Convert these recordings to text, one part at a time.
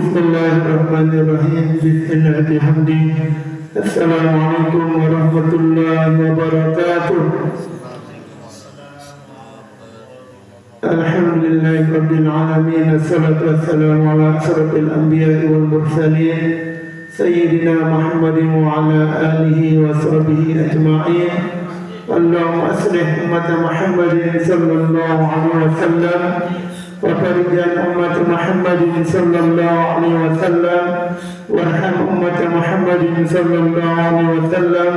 Bismillahirrahmanirrahim. Bismillahirrahmanirrahim. Assalamualaikum warahmatullahi wabarakatuh. Alhamdulillahi rabbil alamin. Assalatu wassalamu ala asyrafil anbiya'i wal mursalin sayyidina Muhammadin wa ala alihi wa sahbihi ajma'in. Allahumma aslih umat Muhammadin sallallahu alaihi wasallam wa farijal umat Muhammadin sallallahu alaihi wasallam warham umat Muhammadin sallallahu alaihi wasallam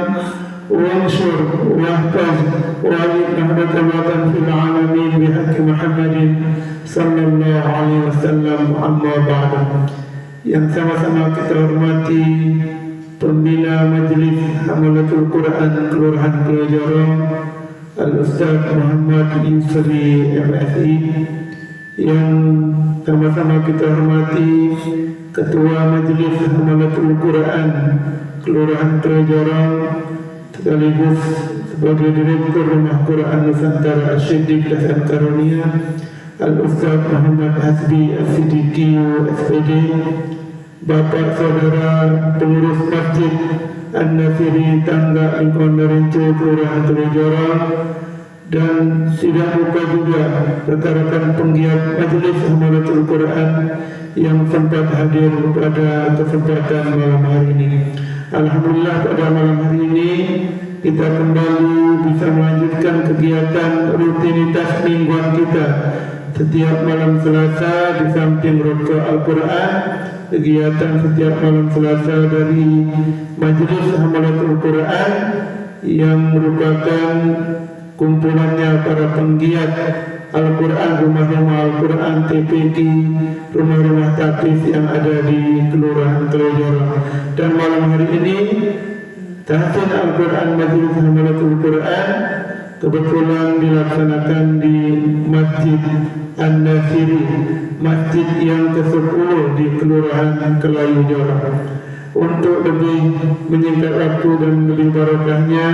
وانشر واهتز وأعيد نهضة الوطن في العالمين بحق محمد صلى الله عليه wasallam. Amma ba'du. Yang sama-sama kita hormati Pembina Majelis Hamalatul Quran Kelurahan Kelojorong Al-Ustaz Muhammad Yusri MSI, yang sama-sama kita hormati Ketua Majelis Hamalatul Quran Kelurahan Kelojorong sekaligus sebagai Direktur Rumah Quran Nusantara Asy-Syidik Hasan Karunia Al-Ustaz Muhammad Hasbi As-Siddiqi SPD, Bapak Saudara Pengurus Masjid An-Nasiri Tangga Lingkungan Rincu Kelurahan Kelojorong, dan tidak lupa juga rekan-rekan penggiat Majelis Hamalatul Quran yang sempat hadir pada kesempatan malam hari ini. Alhamdulillah, pada malam hari ini kita kembali bisa melanjutkan kegiatan rutinitas mingguan kita. Setiap malam Selasa di samping Roka Al-Quran, kegiatan setiap malam Selasa dari Majelis Hamalatul Quran yang merupakan kumpulannya para penggiat Al-Quran, rumah-rumah Al-Quran TPQ, rumah-rumah tapis yang ada di Kelurahan Kelojorong. Dan malam hari ini tahsin Al-Quran Majelis Hamalatul Quran kebetulan dilaksanakan di Masjid An-Nasiri, masjid yang ke-10 di Kelurahan Kelojorong. Untuk lebih menyingkat waktu dan lebih barokahnya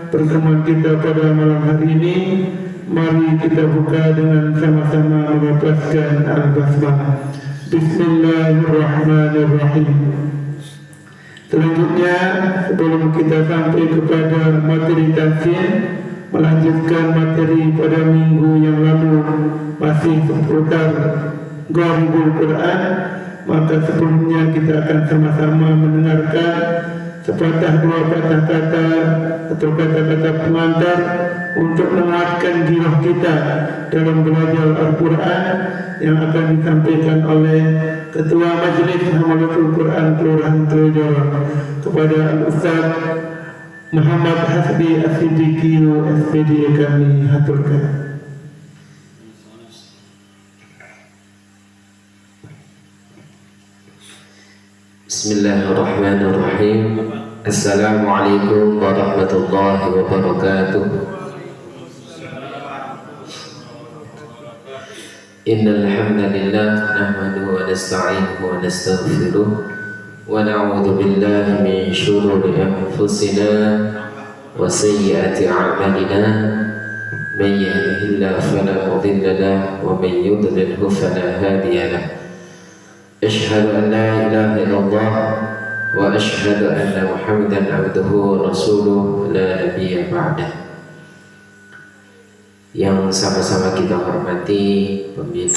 pertemuan kita pada malam hari ini, mari kita buka dengan sama-sama melepaskan al-basmalah. Bismillahirrahmanirrahim. Selanjutnya, sebelum kita sampai kepada materi tafsir, melanjutkan materi pada minggu yang lalu masih seputar Gharibul Quran, maka sebelumnya kita akan sama-sama mendengarkan sepatah dua patah kata atau kata-kata pengantar untuk menguatkan jiwa kita dalam belajar Al-Quran yang akan disampaikan oleh Ketua Majelis Hamalatul Quran Kelurahan Kelojorong kepada Al-Ustaz Muhammad Hasbi As-Siddiqi SPD. Kami haturkan. Bismillahirrahmanirrahim. Assalamualaikum warahmatullahi wabarakatuh. Innal hamdalillah nahmaduhu wa nasta'inuhu wa nastaghfiruh wa na'udzu billahi min shururi anfusina wa sayyiati a'malina. Man yahdihillahu fala mudilla lahu wa man yudlilhu fala hadiya lahu. Asyhadu an la ilaha illallah wa asyhadu anna Muhammadan abduhu wa rasuluh la nabiyya ba'dah. Yang sama-sama kita hormati pembina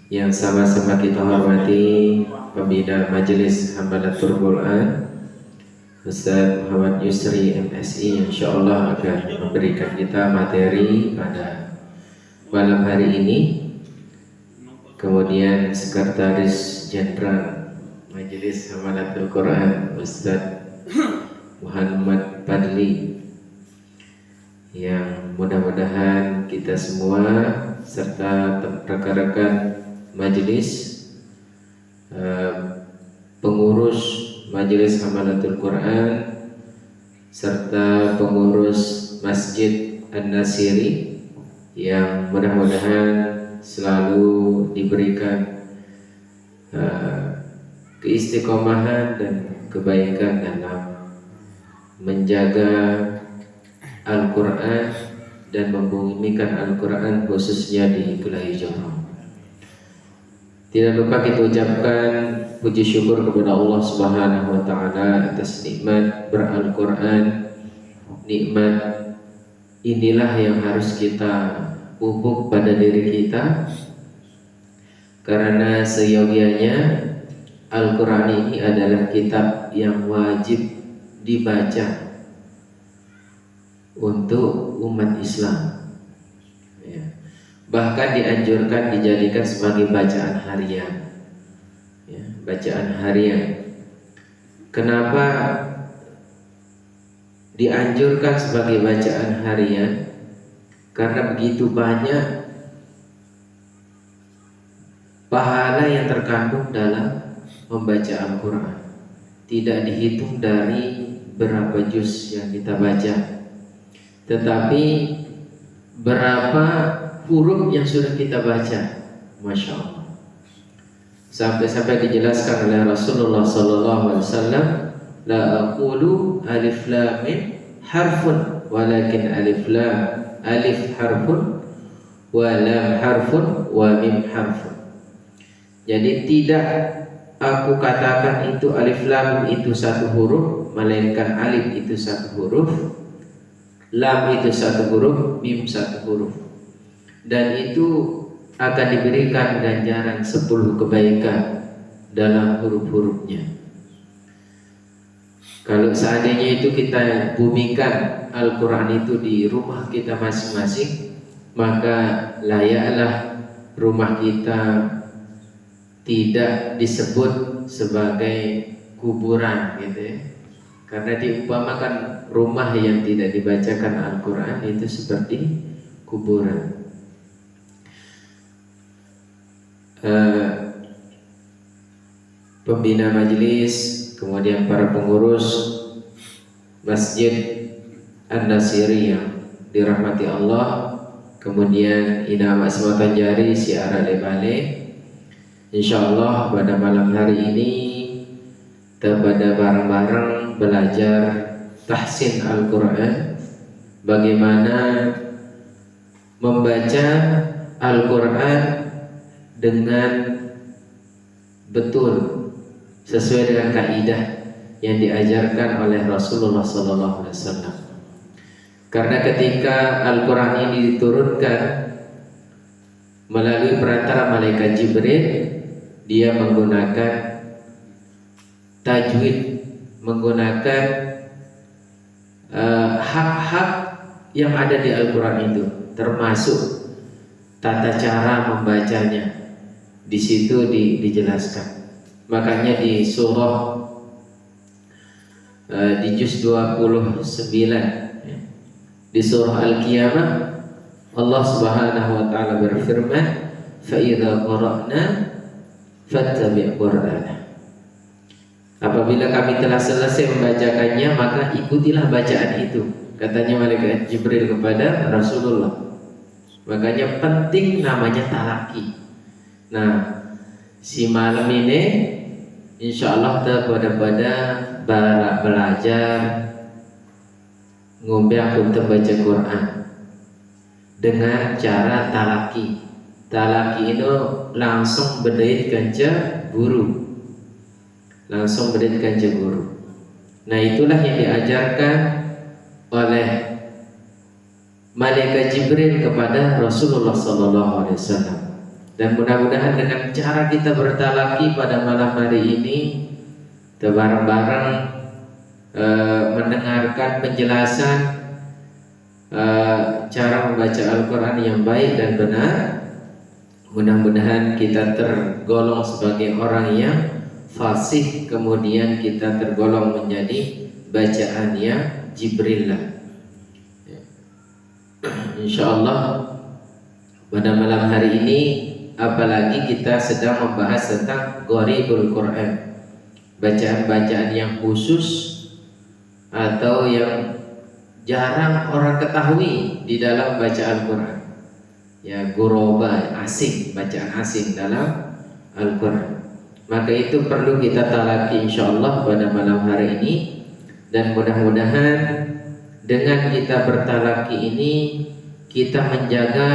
yang sama-sama kita hormati pembina Majelis Hamalatul Quran Ustaz Muhammad Yusri MSI, insyaallah akan memberikan kita materi pada malam hari ini. Kemudian Sekretaris Jenderal Majelis Hamalatul Quran Ustaz Muhammad Padli, yang mudah-mudahan kita semua serta rekan-rekan majelis, pengurus Majelis Hamalatul Quran serta pengurus Masjid An-Nasiri yang mudah-mudahan selalu diberikan keistiqomahan dan kebaikan dalam menjaga Al-Quran dan membumikan Al-Quran khususnya di wilayah Johor. Tidak lupa kita ucapkan puji syukur kepada Allah Subhanahu wa taala atas nikmat ber-Al-Quran. Nikmat inilah yang harus kita pupuk pada diri kita, karena seyogianya Al-Quran ini adalah kitab yang wajib dibaca untuk umat Islam, ya. Bahkan dianjurkan dijadikan sebagai bacaan harian, ya, bacaan harian. Kenapa dianjurkan sebagai bacaan harian? Karena begitu banyak pahala yang terkandung dalam membaca Al-Quran. Tidak dihitung dari berapa juz yang kita baca, tetapi berapa huruf yang sudah kita baca. Masya Allah. Sampai-sampai dijelaskan oleh Rasulullah SAW, la aqulu alif lam mim harfun walakin alif harfun wa lam harfun wa mim harfun. Jadi tidak aku katakan itu alif lam itu satu huruf, melainkan alif itu satu huruf, lam itu satu huruf, mim satu huruf. Dan itu akan diberikan ganjaran 10 kebaikan dalam huruf-hurufnya. Kalau seandainya itu kita bumikan Al-Quran itu di rumah kita masing-masing, maka layaklah rumah kita tidak disebut sebagai kuburan, gitu ya. Karena diumpamakan rumah yang tidak dibacakan Al-Quran itu seperti kuburan. Pembina majelis, kemudian para pengurus Masjid An-Nasiri yang dirahmati Allah, kemudian Ina Mas Tanjari Siara Lebale. Insyaallah pada malam hari ini kita pada bareng-bareng belajar tahsin Al-Quran, bagaimana membaca Al-Quran dengan betul sesuai dengan kaidah yang diajarkan oleh Rasulullah SAW. Karena ketika Al-Quran ini diturunkan melalui perantara malaikat Jibril, dia menggunakan tajwid, menggunakan hak-hak yang ada di Al-Quran itu, termasuk tata cara membacanya. Di situ dijelaskan. Makanya di surah di juz 29 ya, di surah Al-Qiyamah Allah Subhanahu wa taala berfirman, "Fa idza qara'na fattabi' qur'ana." Apabila kami telah selesai membacakannya, maka ikutilah bacaan itu, katanya malaikat Jibril kepada Rasulullah. Makanya penting namanya talaki. Nah, si malam ini insyaallah pada belajar ngombe untuk baca Quran dengan cara talaki. Talaki itu langsung berdait kanca guru. Langsung berdait kanca guru. Nah, itulah yang diajarkan oleh malaikat Jibril kepada Rasulullah SAW. Dan mudah-mudahan dengan cara kita bertalaki pada malam hari ini, kita bareng-bareng mendengarkan penjelasan cara membaca Al-Quran yang baik dan benar. Mudah-mudahan kita tergolong sebagai orang yang fasih, kemudian kita tergolong menjadi bacaannya Jibril lah. Insyaallah pada malam hari ini, apalagi kita sedang membahas tentang Gharibul Quran, bacaan-bacaan yang khusus atau yang jarang orang ketahui di dalam baca Al-Quran. ya guroba, asing, bacaan asing dalam Al-Quran. Maka itu perlu kita talaki insyaallah pada malam hari ini, dan mudah-mudahan dengan kita bertalaki ini kita menjaga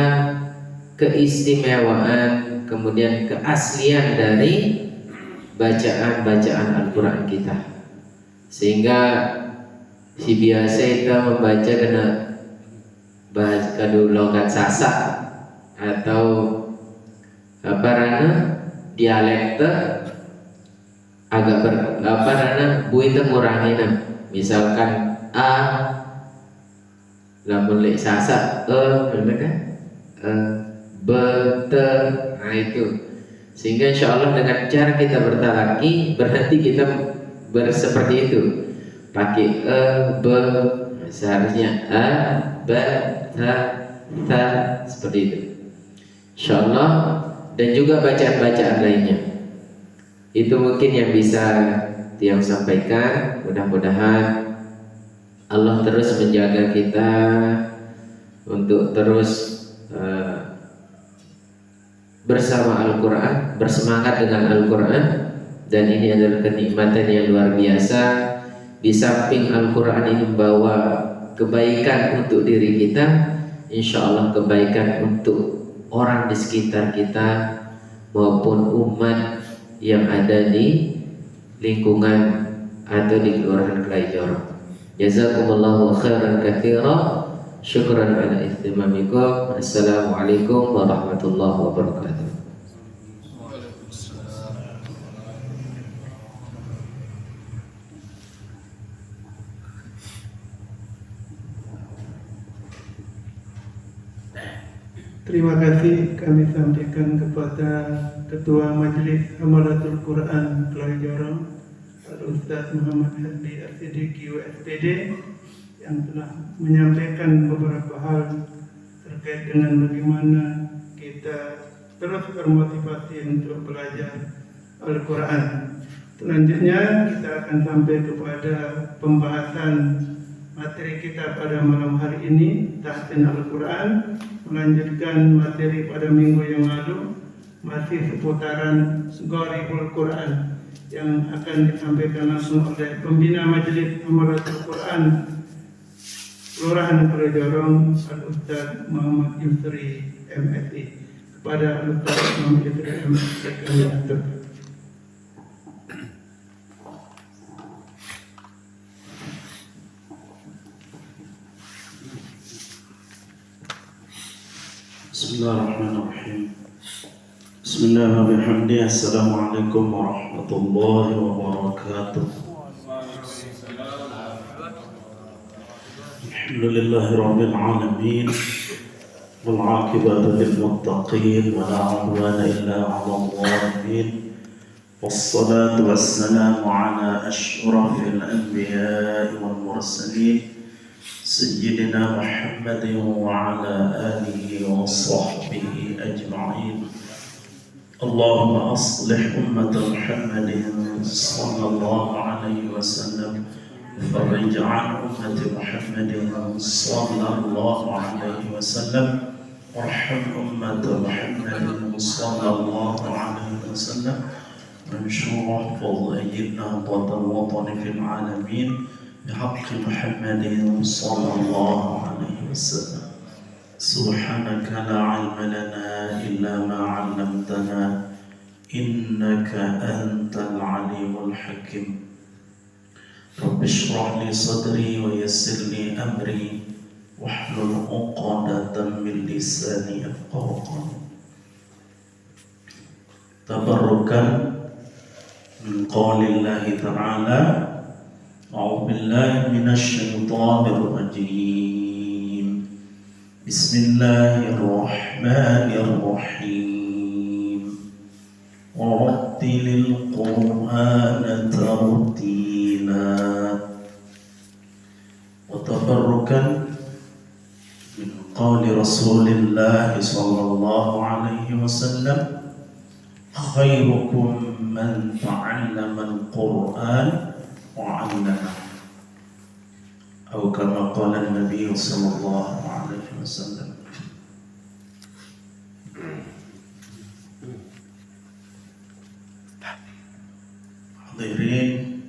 keistimewaan kemudian keaslian dari bacaan-bacaan Al-Quran kita, sehingga si biasa itu membaca kena bahasa logat Sasak atau apa rana dialek agak bui ngurangi misalkan a lamun lek Sasak bener kan nah itu, sehingga insyaallah dengan cara kita bertalaki berarti kita seperti itu, pakai seharusnya a ba ta seperti itu insyaallah. Dan juga bacaan-bacaan lainnya itu mungkin yang bisa Tiang sampaikan. Mudah-mudahan Allah terus menjaga kita untuk terus bersama Al-Quran, bersemangat dengan Al-Quran, dan ini adalah kenikmatan yang luar biasa. Di samping Al-Quran ini membawa kebaikan untuk diri kita, insya Allah kebaikan untuk orang di sekitar kita maupun umat yang ada di lingkungan atau di Kelurahan Kelajoro. Jazakumullahu khairan katsira. Syukran ala ihtimamikum. Assalamualaikum warahmatullahi wabarakatuh. Terima kasih kami sampaikan kepada Ketua Majelis Hamalatul Quran Kelajoro, Al-Ustaz Muhammad Hasbi As-Siddiqi WSPD, yang telah menyampaikan beberapa hal terkait dengan bagaimana kita terus termotivasi untuk belajar Al-Quran. Selanjutnya kita akan sampai kepada pembahasan materi kita pada malam hari ini, tahsin Al-Quran, melanjutkan materi pada minggu yang lalu, masih seputaran Gharibul Quran yang akan disampaikan langsung oleh pembina Majelis Hamalatul Quran Kelurahan Kelajoro, Al-Ustaz Muhammad Yusri MSI. Kepada Al-Ustaz Muhammad Yusri MSI kami atur. Bismillahirrahmanirrahim. Bismillahirrahmanirrahim. Assalamualaikum warahmatullahi wabarakatuh. Alhamdulillahi rabbil alamin. Wal 'aqibatu lil muttaqin wa la 'udwana illa 'alal zalimin. Wassalatu wassalamu ala asyrafil anbiya'i wal mursalin سيدنا محمد وعلى آله وصحبه أجمعين. اللهم أصلح أمة محمد صلى الله عليه وسلم، فرج عن أمة محمد صلى الله عليه وسلم، وارحم أمة محمد صلى الله عليه وسلم، وانشر واحفظ أيدنا وطن في العالمين بحق محمد صلى الله عليه وسلم. سبحانك لا علم لنا إلا ما علمتنا إنك أنت العليم الحكيم. رب اشرح لي صدري ويسر لي أمري واحلل عقدة من لساني يفقهوا قولي. تبركا من قول الله تعالى: أعوذ بالله من الشيطان الرجيم. بسم الله الرحمن الرحيم. ورتل القرآن ترتيلا. وتبركا من قول رسول الله صلى الله عليه وسلم: خيركم من تعلم القرآن وعلمه، أو كما قال النبي صلى الله عليه وسلم. Hadirin,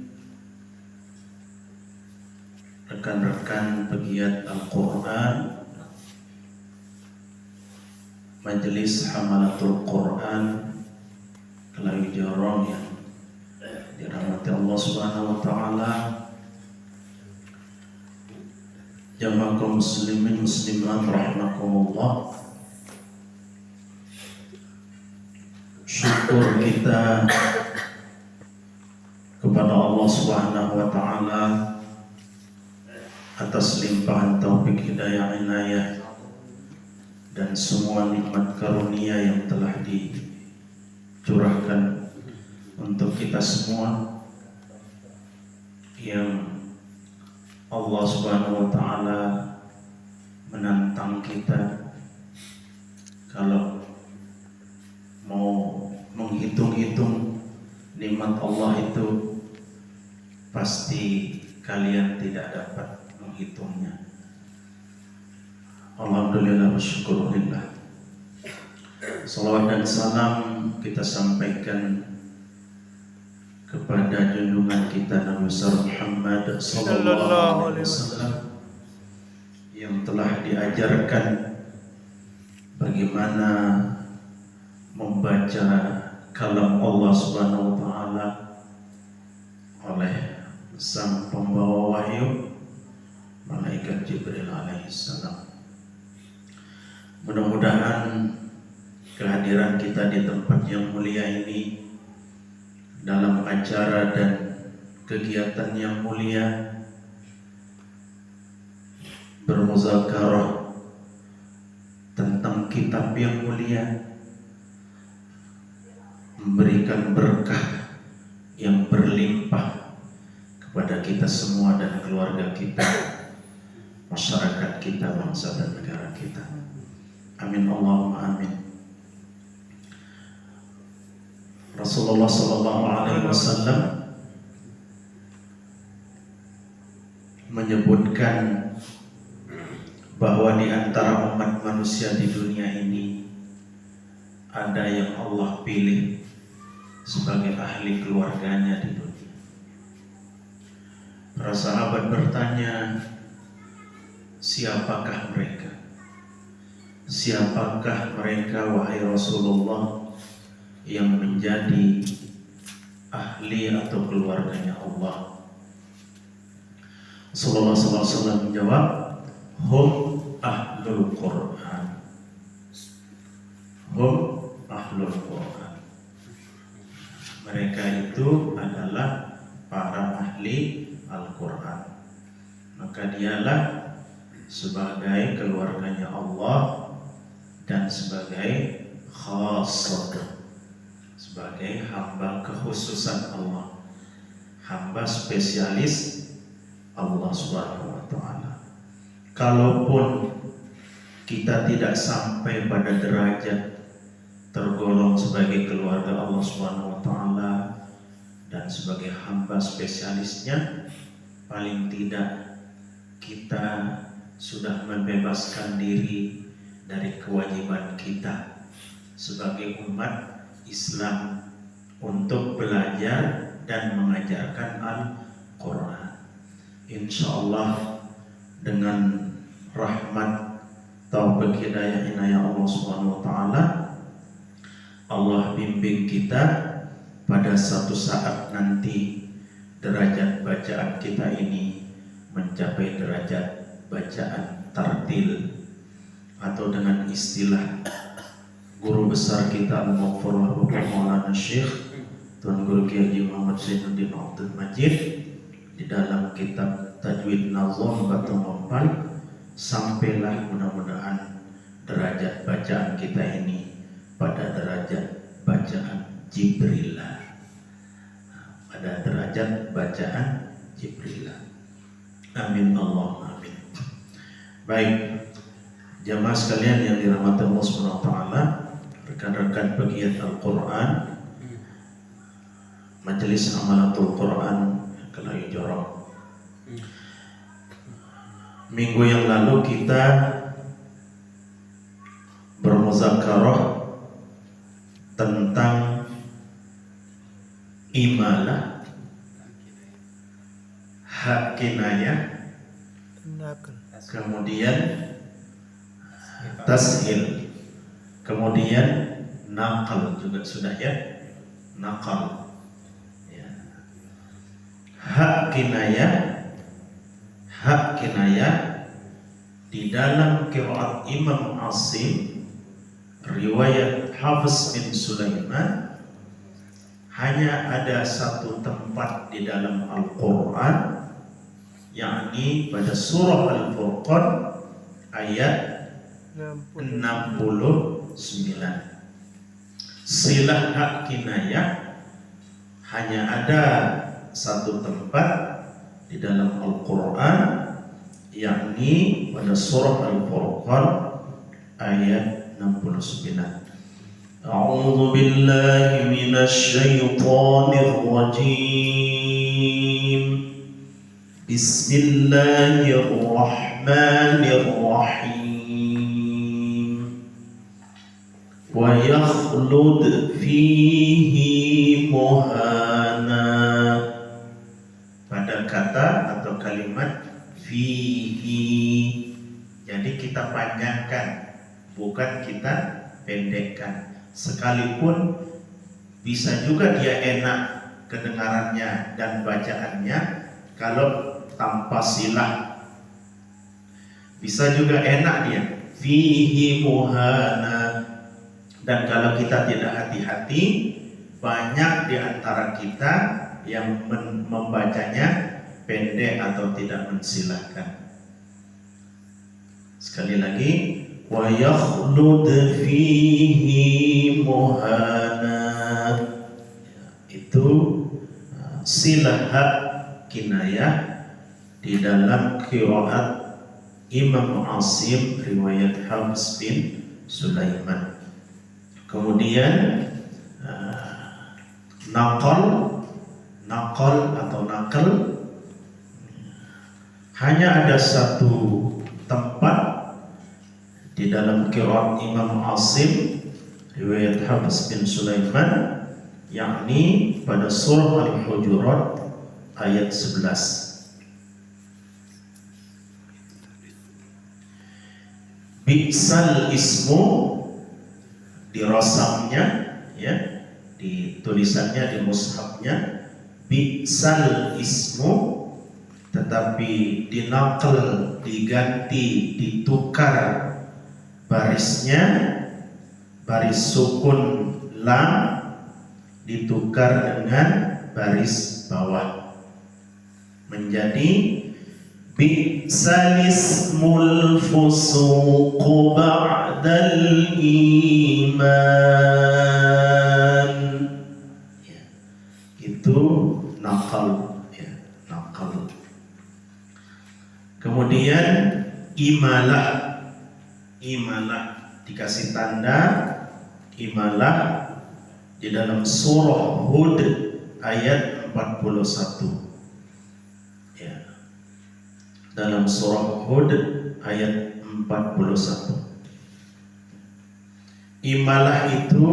rekan-rekan pegiat Al-Quran, Majelis Hamalatul Quran Kelawi Jorong yang dirahmati Allah Subhanahu wa Ta'ala, jamaah kaum muslimin muslimat rahimakumullah. Syukur kita kepada Allah Subhanahu wa Ta'ala atas limpahan taufik hidayah inayah dan semua nikmat karunia yang telah dicurahkan untuk kita semua, yang Allah Subhanahu wa Ta'ala menantang kita kalau mau menghitung-hitung nikmat Allah itu pasti kalian tidak dapat menghitungnya. Alhamdulillah wa syukurillah. Salawat dan salam kita sampaikan kepada junjungan kita Nabi Muhammad sallallahu alaihi wasallam yang telah diajarkan bagaimana membaca kalam Allah Subhanahu wa Ta'ala oleh sang pembawa wahyu malaikat Jibril alaihissalam. Mudah-mudahan kehadiran kita di tempat yang mulia ini dalam acara dan kegiatan yang mulia bermuzakarah tentang kitab yang mulia memberikan berkah yang berlimpah kepada kita semua dan keluarga kita, masyarakat kita, bangsa dan negara kita. Amin Allahumma amin. Rasulullah sallallahu alaihi wasallam menyebutkan bahwa di antara umat manusia di dunia ini ada yang Allah pilih sebagai ahli keluarganya di dunia. Para sahabat bertanya, siapakah mereka? Siapakah mereka wahai Rasulullah yang menjadi ahli atau keluarganya Allah? Rasulullah SAW menjawab, hum ahlul Quran. Hum ahlul Quran. Mereka itu adalah para ahli Al-Quran. Maka dialah sebagai keluarganya Allah dan sebagai khassah, sebagai hamba kekhususan Allah, hamba spesialis Allah Subhanahu wa Ta'ala. Kalaupun kita tidak sampai pada derajat tergolong sebagai keluarga Allah Subhanahu wa Ta'ala dan sebagai hamba spesialisnya, paling tidak kita sudah membebaskan diri dari kewajiban kita sebagai umat Islam untuk belajar dan mengajarkan Al-Quran. Insyaallah dengan rahmat taufik hidayah inayah Allah Subhanahu wa Ta'ala, Allah bimbing kita pada suatu saat nanti derajat bacaan kita ini mencapai derajat bacaan tartil, atau dengan istilah guru besar kita Al-Mughfirullah Bapak Maulana Syekh Tuan Guru Kiai Haji Muhammad Zainuddin Abdul Majid di dalam kitab Tajwid Nazam Batu Mampan, sampailah mudah-mudahan derajat bacaan kita ini pada derajat bacaan Jibrilah, pada derajat bacaan Jibrilah. Amin Allah amin. Baik, jamaah sekalian yang dirahmati Allah Subhanahu wa Ta'ala, rekan-rekan pegiat Al-Quran, Majelis Hamalatul Quran Kelawi Jorong. Minggu yang lalu kita bermuzakarah tentang imalah hak kinayah, kemudian tashil, kemudian naqal juga sudah ya, naqal ya. Hak kinayah di dalam qiraat Imam Asim riwayat Hafiz bin Sulaiman hanya ada satu tempat di dalam Al-Quran, yakni pada surah Al-Furqan ayat 69. Silah hak kinayah hanya ada satu tempat di dalam Al-Quran, yakni pada surah Al-Furqan ayat 69. A'udzu billahi minasy syaithanir rajim. Bismillahirrahmanirrahim. Wa yakhlud fihi muhana. Pada kata atau kalimat fihi, jadi kita panjangkan, bukan kita pendekkan. Sekalipun bisa juga dia enak kedengarannya dan bacaannya kalau tanpa silah, bisa juga enak dia fihi muhana. Dan kalau kita tidak hati-hati, banyak di antara kita yang membacanya pendek atau tidak mensilahkan. Sekali lagi, wa yakhlud fihi muhana. Itu silah hak kinayah di dalam qiraat Imam Asim riwayat Hafiz bin Sulaiman. Kemudian naqal atau naqal hanya ada satu tempat di dalam qiraat Imam Asim riwayat Hafiz bin Sulaiman, yakni pada surah Al-Hujurat ayat 11. Bi'sal ismu, di rasamnya ya, di tulisannya di mushafnya bi'sal ismu, tetapi dinaqal, diganti, ditukar barisnya, baris sukun lam ditukar dengan baris bawah menjadi bi'sal ismul fusuqu ba'dal iman ya, itu naqal ya, naqal. Kemudian imalah dikasih tanda imalah di dalam surah Hud ayat 41 ya, dalam surah Hud ayat 41. Imalah itu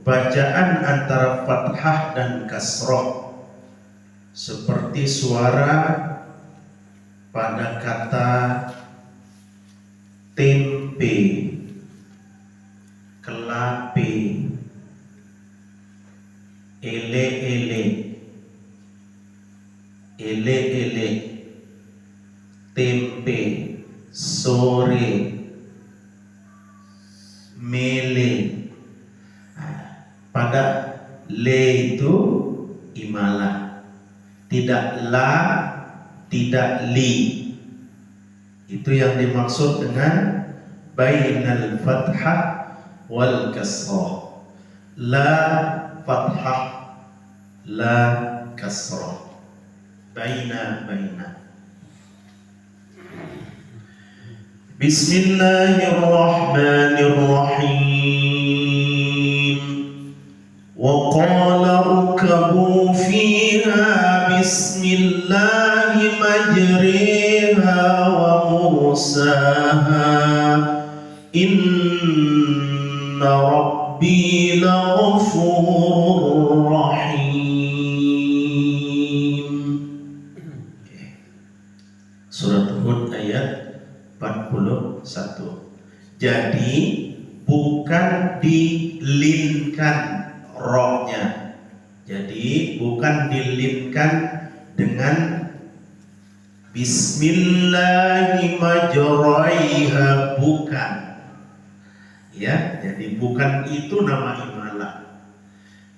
bacaan antara fathah dan kasroh, seperti suara pada kata tempe, kelape, ele-ele, ele-ele, tempe, sore, mele. Pada le itu imalah, tidak la, tidak li. Itu yang dimaksud dengan bainal fathah wal kasrah. La fathah, la kasrah, baina. Bismillahirrahmanirrahim. Wa qala rkabu fiha bismillahi majriha wa mursaha inna rabbi laghafurur rahim. Jadi bukan dilinkan rohnya. Jadi bukan dilinkan dengan Bismillahirrahmanirrahim, bukan. Ya, jadi bukan itu nama imalah.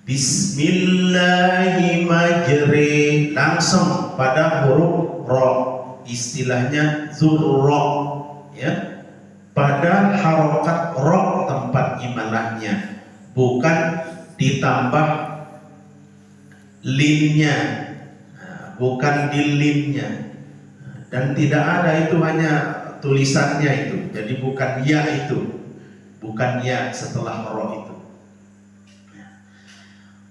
Bismillahirrahmanirrahim langsung pada huruf ro, istilahnya zurro, ya. Pada harokat ro tempat imalahnya, bukan ditambah linnya, bukan di linnya. Dan tidak ada itu, hanya tulisannya itu. Jadi bukan ya itu, bukan ya setelah ro itu.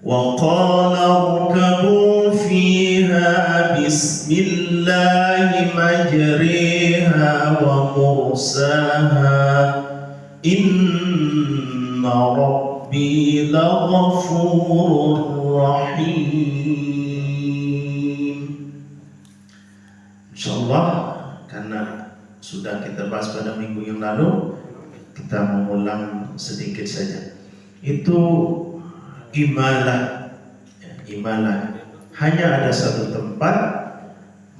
Wa qala rkabu fiha bismillahi majriha wa mursaha inna rabbi laghafurur rahim. Insyaallah, karena sudah kita bahas pada minggu yang lalu, kita mengulang sedikit saja. Itu imalah, imalah hanya ada satu tempat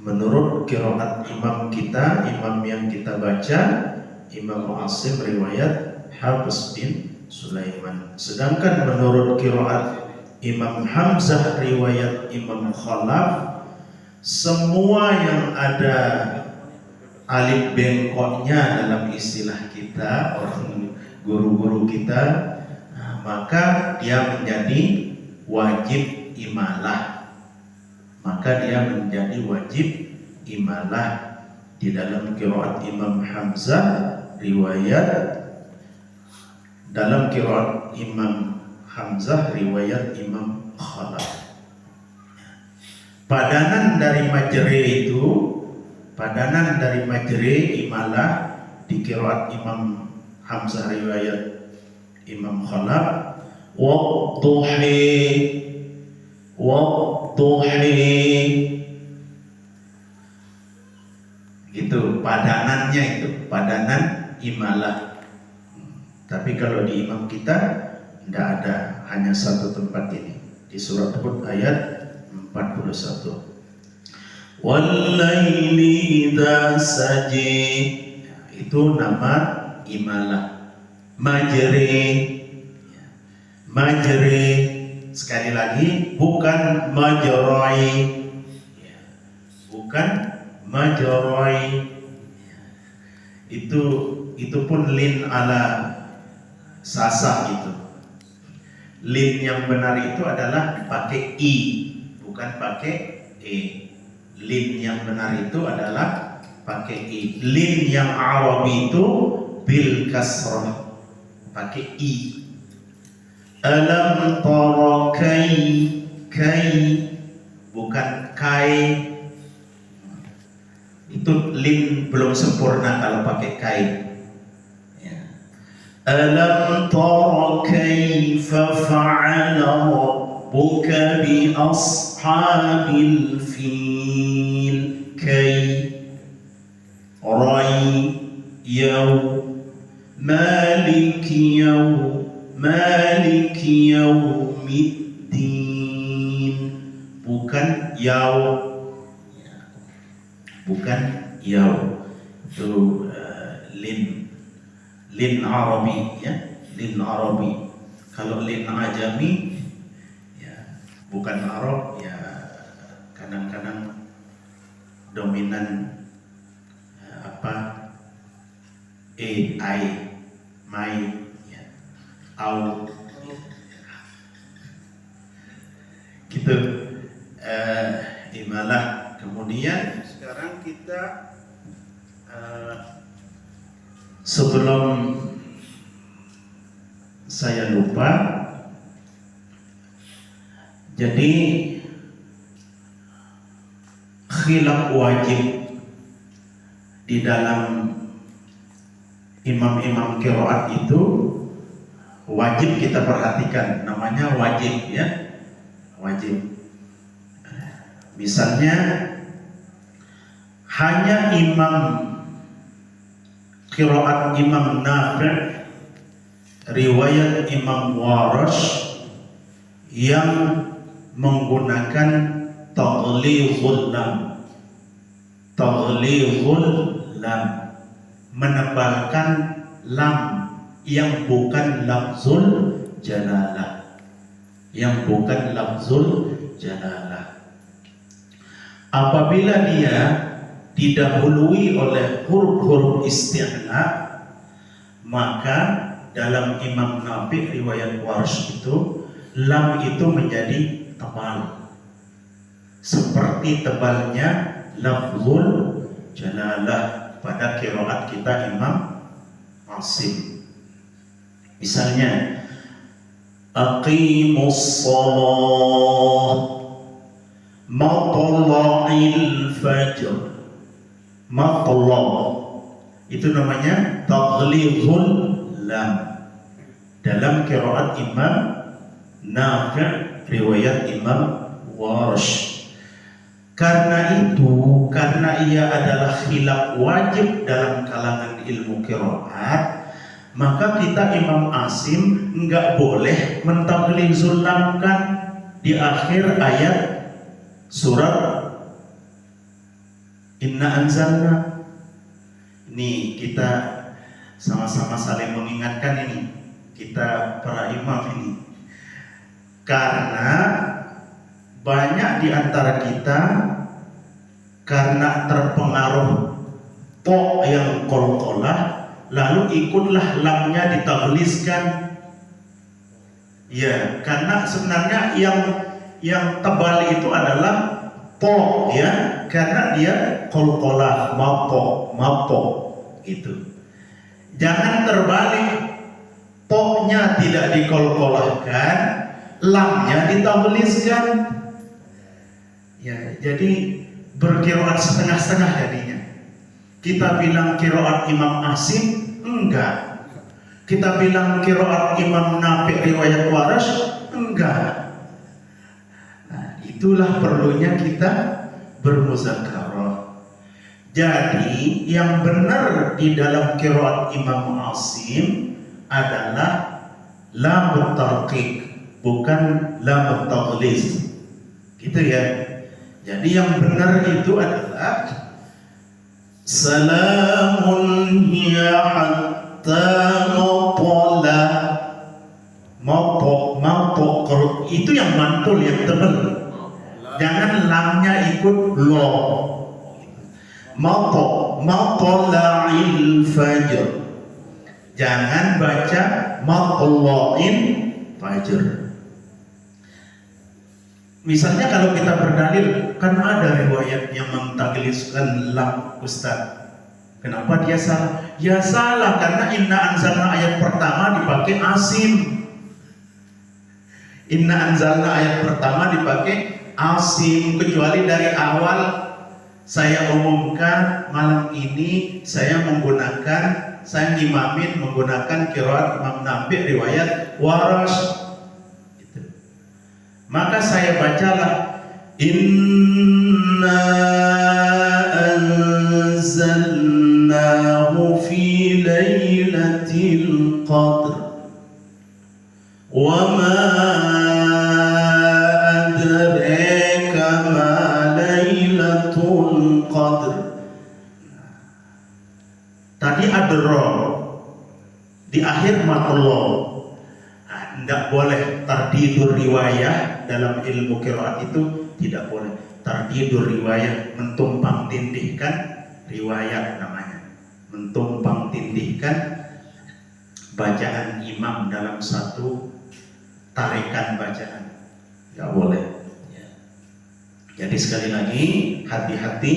menurut qiraat imam kita, imam yang kita baca, Imam Asim riwayat Hafiz bin Sulaiman. Sedangkan menurut qiraat Imam Hamzah riwayat Imam Khalaf, semua yang ada alif bengkoknya dalam istilah kita, orang guru-guru kita, maka dia menjadi wajib imalah. Maka dia menjadi wajib imalah di dalam qiraat Imam Hamzah riwayat, dalam qiraat Imam Hamzah riwayat Imam Khalaf. Padanan dari majri itu, padanan dari majri imalah di qiraat Imam Hamzah riwayat Imam Khalaf, wadduhi, itu padanannya, itu padanan imalah. Tapi kalau di imam kita tidak ada, hanya satu tempat ini di surat Hud ayat 41. Wallaili idza saji, itu nama imalah. Majri, majri, sekali lagi bukan majroi, bukan majroi. Itu pun lin ala sasah itu. Lin yang benar itu adalah pakai i, bukan pakai e. Lin yang benar itu adalah pakai i. Lin yang Arabi itu bil kasrah, pakai i. Alam tara kai, bukan kai. Itu lin belum sempurna kalau pakai kai. Alam tara kaifa fa'ala rabbuka bi ashabil fil. Kai, rai, yaw, maliki yaumiddin, bukan yaw, bukan yaw. Itu lin Arabi, ya, lin Arabi. Kalau lin Ajami, ya, bukan Arab, ya, kadang-kadang dominan ai, mai, ya, au, gitu. Imalah. Kemudian sekarang kita sebelum saya lupa, jadi khilaf wajib di dalam imam-imam qiraat itu wajib kita perhatikan, namanya wajib, ya, wajib. Misalnya hanya imam qiraat Imam Nafi', riwayat Imam Warash yang menggunakan taghlizul lam. Taghlizul lam, menebalkan lam yang bukan lafzul jalalah. Yang bukan lafzul jalalah. Apabila dia didahului oleh huruf-huruf isti'na, maka dalam Imam Nafi' riwayat Warsh itu lam itu menjadi tebal, seperti tebalnya lafzul jalalah pada qiraat kita Imam Asim. Misalnya aqimus shalah matla'il fajr. Matla' itu namanya taghlizul lam dalam qiraat Imam Nafi' riwayat Imam Warsh. Karena ia adalah khilaf wajib dalam kalangan ilmu qiraat, maka kita Imam Asim enggak boleh mentaghlizul lamkan di akhir ayat surat Inna Anzalna. Ini kita sama-sama saling mengingatkan ini, kita para imam ini, karena banyak di antara kita karena terpengaruh to yang qalqalah lalu ikutlah lamnya ditaghlizkan. Ya, karena sebenarnya yang tebal itu adalah to, ya, karena dia qalqalah, mapo itu. Jangan terbalik, to-nya tidak diqalqalahkan, lamnya ditaghlizkan. Ya, jadi berqiraat setengah-setengah jadinya. Kita bilang qiraat Imam Asim, enggak. Kita bilang qiraat Imam Nafi' riwayat Warash, enggak. Nah, itulah perlunya kita bermuzakarah. Jadi yang benar di dalam qiraat Imam Asim adalah lam tarqiq, bukan lam taghliz. Gitu ya. Jadi yang benar itu adalah salamun hiya hatta matla. Mapo itu yang mantul, yang tebal. Jangan lamnya ikut lo. Matla'il fajr. Jangan baca matla'in fajr. Misalnya kalau kita berdalil, kan ada riwayat yang mentaghlizkan lam, Ustaz. Kenapa dia salah? Ya salah karena Inna Anzalna ayat pertama dipakai asim. Inna Anzalna ayat pertama dipakai asim, kecuali dari awal saya umumkan malam ini saya ngimamin menggunakan qiraat Imam Nafi' riwayat Warash. Maka saya bacalah inna anzalnahu fi lailatul qadr wa ma adraka ma lailatul qadr. Tadi adra di akhir matullah. Tidak boleh tardidur riwayah dalam ilmu qiraat itu, tidak boleh tardidur riwayah, mentumpang tindihkan riwayat namanya, mentumpang tindihkan bacaan imam dalam satu tarikan bacaan, tidak boleh. Jadi sekali lagi hati-hati,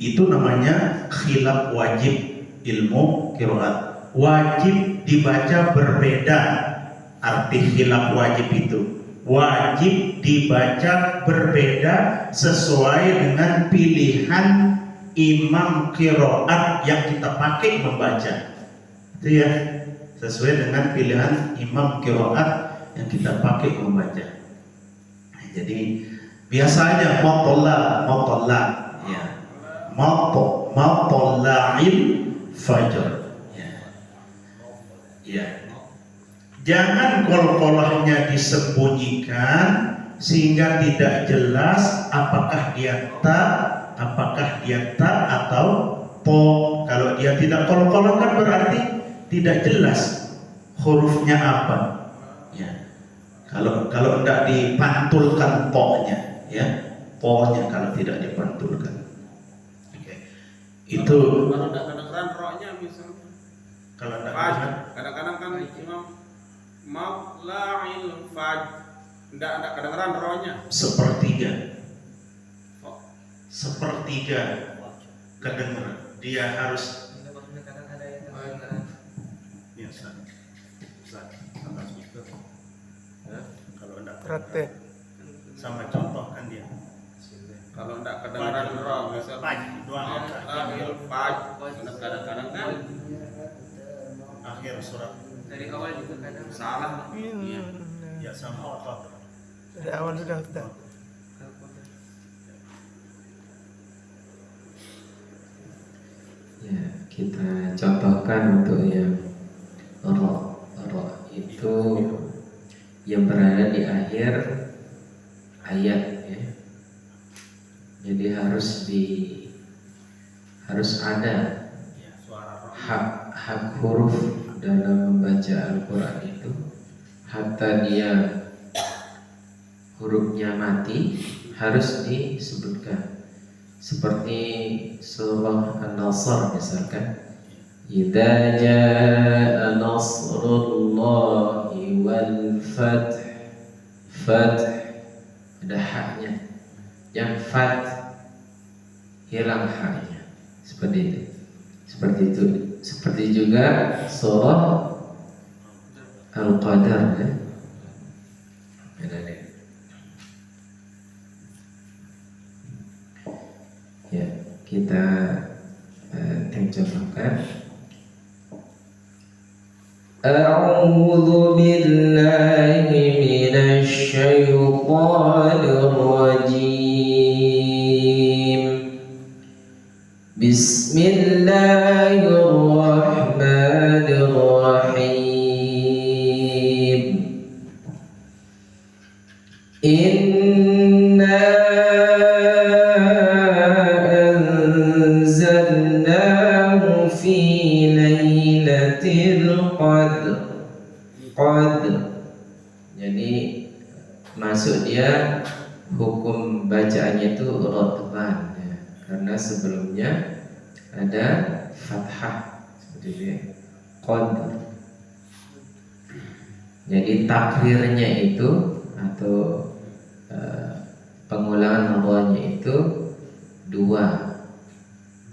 itu namanya khilaf wajib ilmu qiraat. Wajib dibaca berbeda. Arti khilaf wajib itu wajib dibaca berbeda sesuai dengan pilihan imam qiraat yang kita pakai membaca. Itu ya, sesuai dengan pilihan imam qiraat yang kita pakai membaca. Jadi biasanya matolla ya, matola'il Fajar. Ya. Ya. Jangan kol-kolahnya disembunyikan sehingga tidak jelas apakah dia ta atau po. Kalau dia tidak kol-kolah kan berarti tidak jelas hurufnya apa. Ya. Kalau tidak dipantulkan po-nya, ya, po-nya kalau tidak dipantulkan. Oke. Itu kalau tidak kedengeran rohnya misalnya. kalau tidak Kadang-kadang kan imam matla'il fajr tidak kedengeran rohnya. sepertiga kedengeran. Dia harus ya, kalau enggak Praktek. sama contoh kan dia Kalau tidak kedengeran roh misalnya matla'il fajr kadang-kadang kan akhir surat dari awal juga kadang salah. Iya. ya sama apa Dari awal sudah Ustaz. Ya, kita contohkan untuk yang roh itu yang berada di akhir ayat, ya. Jadi harus ada ya, suara roh. hak huruf dalam membaca Al-Quran itu, hatta dia hurufnya mati harus disebutkan. Seperti surah An-Nasr misalkan, idza jaa nasrullahi wal fath, ada haknya. Yang fath hilang haknya. Seperti itu. Seperti juga surah Al-Qadar, ya. Ya, kita contohkan. A'udzu billahi minasy syaithanir rajim. Bismillahirrahmanirrahim. Inna anzalnahu fi lailatul qadr. Jadi masuk dia hukum bacaannya itu rotban, ya. Karena sebelumnya ada fathah seperti itu, qadr. Jadi takrirnya itu atau pengulangan rohnya itu 2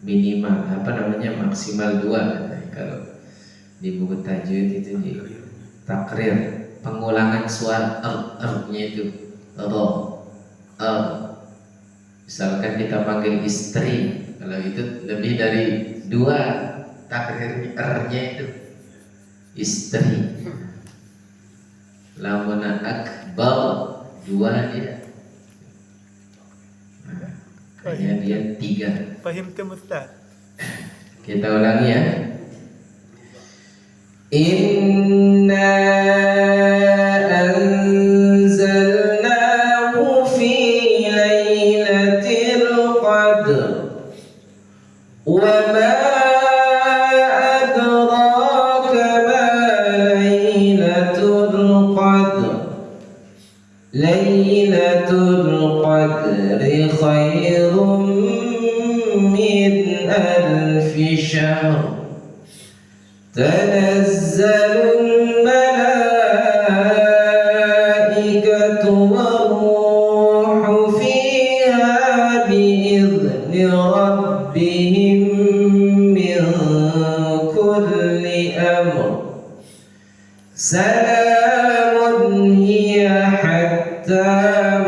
minimal, maksimal 2 kalau di buku tajwid itu di takrir, pengulangan suara nya itu ro. Misalkan kita panggil istri, kalau itu lebih dari 2 takrir nya itu istri. Lamuna akbar 2 dia. Kayaknya dia 3. Fahim ke Ustaz? Kita ulangi ya. Inna anzalnahu fi lailatul qadr. Wa ma adraka ma lailatul qadr. Lailatul qadri khairum min alfi syahr. Tanazzalul malaikatu war-ruhu fiha bi'izni rabbihim min kulli amr. Salamun hiya hatta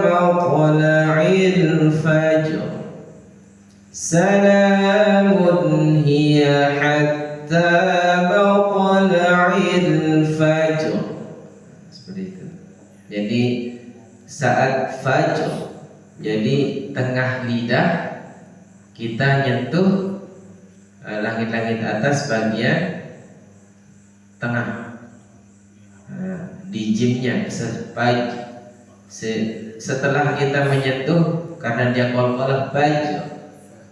matla'il fajr. Salamun hiya hatta matla'il fajr. Seperti itu. Jadi saat fajr, jadi tengah lidah kita nyentuh langit-langit atas bagian tengah. Di jimnya setelah kita menyentuh, karena dia qalqalah baju,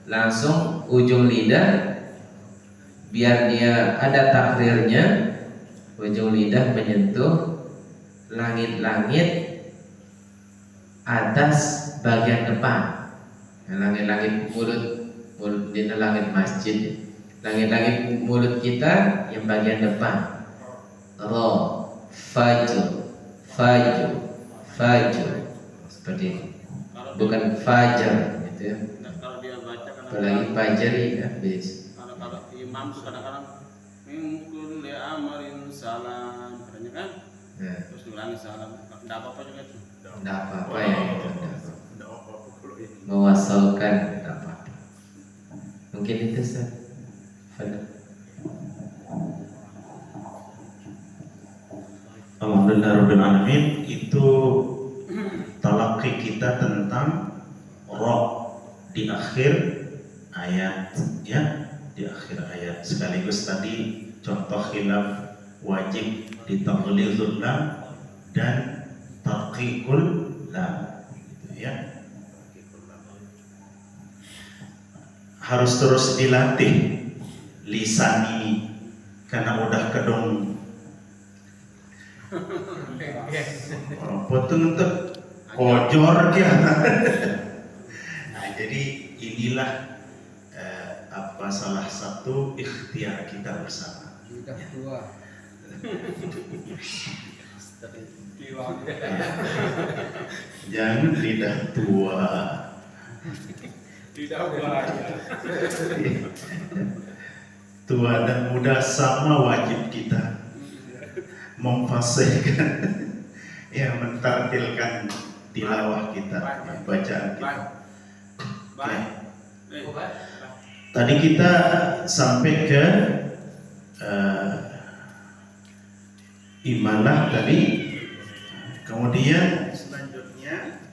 langsung ujung lidah, biar dia ada takrirnya, ujung lidah menyentuh langit-langit atas bagian depan. Langit-langit mulut di langit masjid, langit-langit mulut kita yang bagian depan. Ra, fajr, seperti itu. Bukan fajar gitu ya. Kalau dia baca Apalagi fajar ya, habis. kalau imam tuh kadang-kadang mingkul li amarin salam, katanya kan, Nah, terus diulangi salam, nggak apa-apa juga itu. enggak apa-apa ya itu. Mewasalkan enggak apa-apa. Mungkin itu Ustaz. Alhamdulillahirrahmanirrahim. Itu talaqi kita tentang roh di akhir ayat, ya, di akhir ayat. Sekaligus tadi contoh khilaf wajib di taghlizul lam dan tarqiqul lam, gitu ya. Harus terus dilatih lisan ini karena udah kedong potong untuk kojor ya. Nah, jadi inilah salah satu ikhtiar kita bersama. Jangan lidah tua. Tua dan muda sama wajib kita memfasihkan, ya, mentartilkan tilawah kita, bacaan kita. Baik. Tadi kita sampai ke imanah tadi, kemudian selanjutnya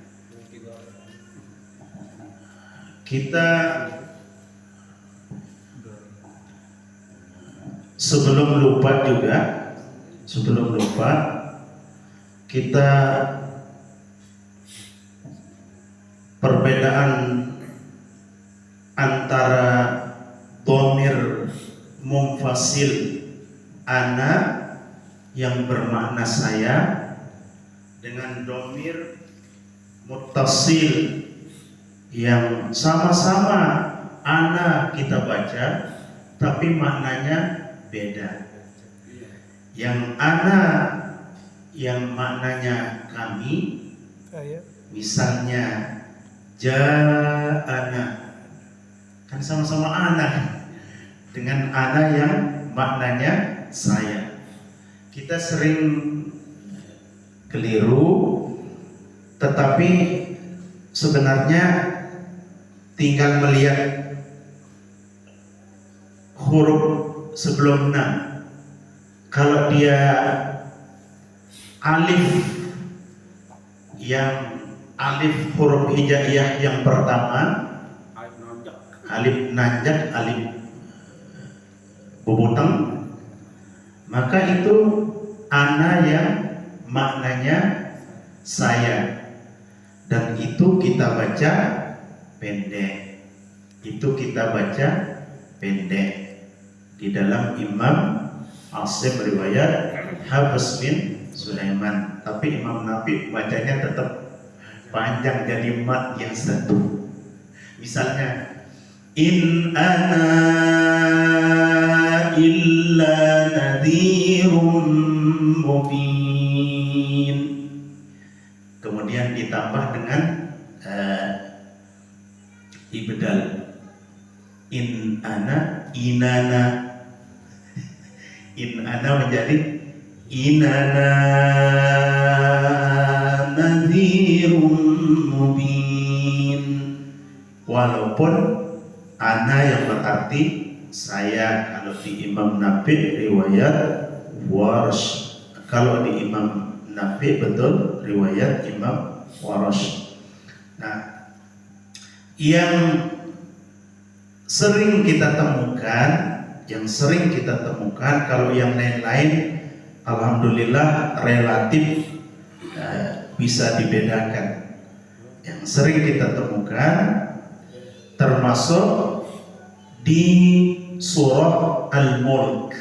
kita sebelum lupa kita perbedaan antara dhamir munfasil ana yang bermakna saya dengan dhamir muttasil yang sama-sama ana kita baca tapi maknanya beda. Yang ana yang maknanya kami, misalnya ja'ana, kan sama-sama ana, dengan ana yang maknanya saya. Kita sering keliru, tetapi sebenarnya tinggal melihat huruf sebelum na. Kalau dia alif huruf hijaiyah yang pertama, alif nanjak, alif bubutang, maka itu ana yang maknanya saya, dan itu kita baca pendek. Di dalam Imam Asim riwayat Habs bin Sulaiman, tapi Imam Nafi bacanya tetap panjang jadi mat yang satu. Misalnya in ana illa nadhirun mubin, kemudian ditambah dengan ibdal in ana inana, in ana menjadi inana nadhirun mubin, walaupun ana yang berarti saya kalau di Imam Nafi riwayat Warsh, kalau di Imam Nafi betul riwayat Imam Warsh. Nah, yang sering kita temukan, kalau yang lain-lain alhamdulillah relatif bisa dibedakan. Yang sering kita temukan termasuk di surah Al-Mulk.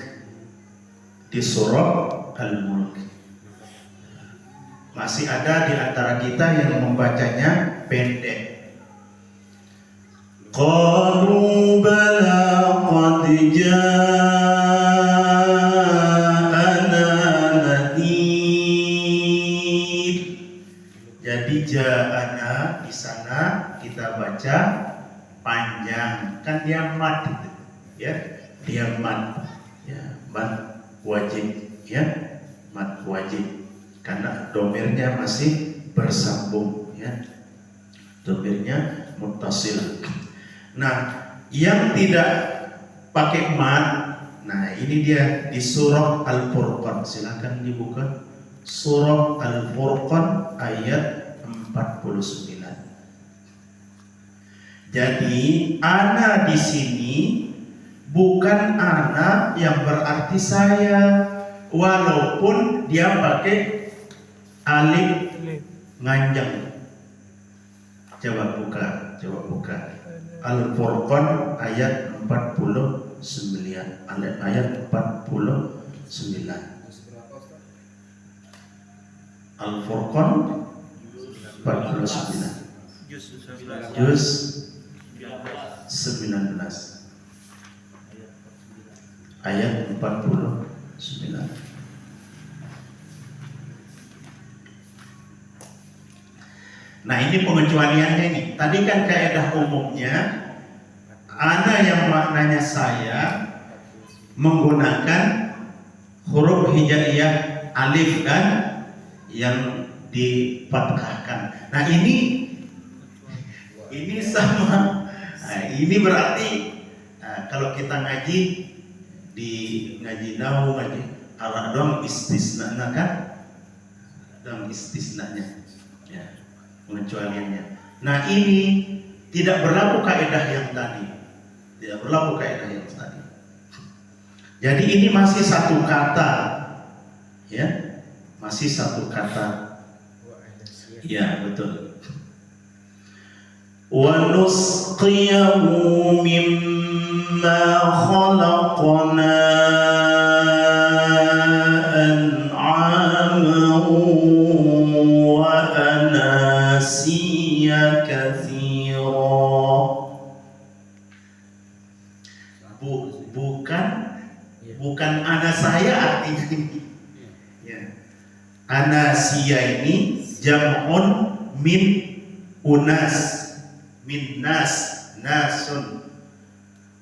Masih ada di antara kita yang membacanya pendek. Qalu bala qad ja'ana nadhir. Jadi ja'ana di sana kita baca panjang, kan dia mad gitu, ya. Dia mad. Ya, mad wajib, ya. Mad wajib. Karena domirnya masih bersambung, ya. Domirnya muttasil. Nah, yang tidak pakai mad, nah ini dia di surah Al-Furqan. Silakan dibuka surah Al-Furqan ayat 49. Jadi ana di sini bukan ana yang berarti saya, walaupun dia pakai alif nganjang. Coba buka Al-Furqan ayat 49. Ayat 49. Al-Furqan 49. Juz 19. Ayat 49. Nah, ini pengecualiannya nih. Tadi kan kaidah umumnya ana yang maknanya saya menggunakan huruf hijaiyah alif kan yang difathahkan. Nah, ini sama. Nah, ini berarti kalau kita ngaji di ngaji nahwu, ngaji arah dong istisna kan? Dong istisnanya. Ya, pengecualiannya. Nah, ini tidak berlaku kaidah yang tadi. Jadi ini masih satu kata. Ya, masih satu kata. Ya, betul. Wa nusqiyahu mimma khalaqna an'aman wa anasiya katsira. Bukan ana saya artinya ini. Ya. Anasiya ini jam'un min unas. Min nasun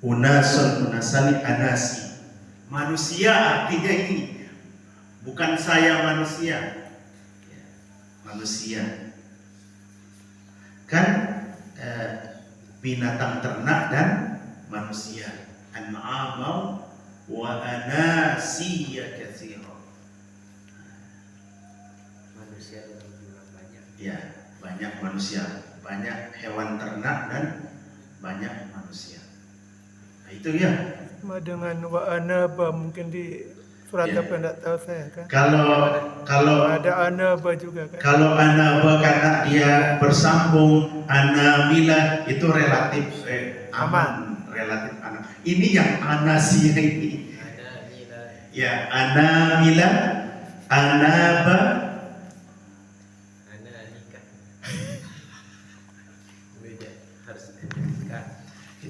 unasani anasi. Manusia artinya ini, bukan saya manusia, ya, manusia kan binatang ternak dan manusia. An'amau wa anasiya katsira. Manusia banyak. Ya, banyak manusia. Banyak hewan ternak dan banyak manusia. Nah, itu ya. Dengan wa anaba mungkin di surat apa enggak tahu saya kan. Kalau ada anaba juga kan. Kalau anaba karena dia bersambung, anamila itu relatif aman, relatif aman. Ini yang anasiyah ini. Ya, anamila, anaba,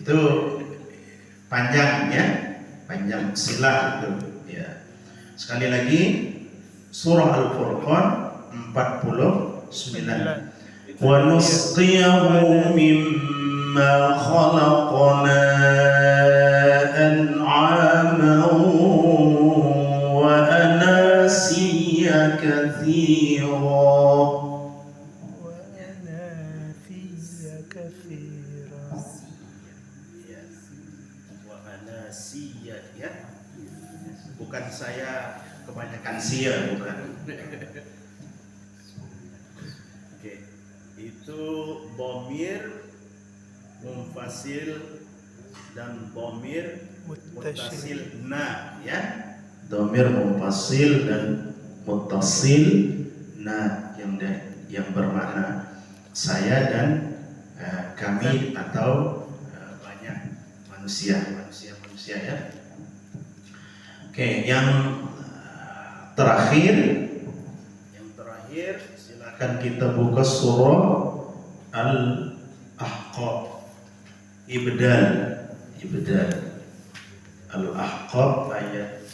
itu panjang ya, panjang sila itu ya. Sekali lagi surah Al-Furqan 49. Wa nusqiyahu mimma khalaqna an'aman wa anasiya katsira. Ya, bukan saya kebanyakan sia, bukan. Oke, itu dhamir munfasil dan dhamir Muttasil. muttasil na, ya. Dhamir muttasil dan muttasil na yang bermakna saya dan kami atau banyak manusia ya. Oke, yang terakhir silakan kita buka surah Al-Ahqaf. Ibdal Al-Ahqaf ayat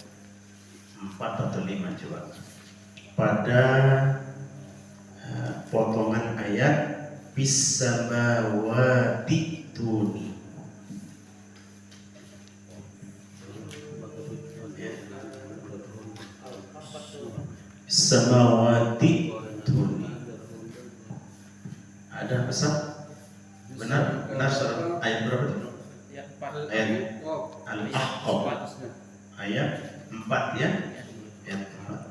4 atau 5 coba. Pada potongan ayat bis-samawati tuni. Samawati tuni. Ada pesan? Benar surah ayat berapa itu? Ayat Al-Ahqaf ayat 4 ya.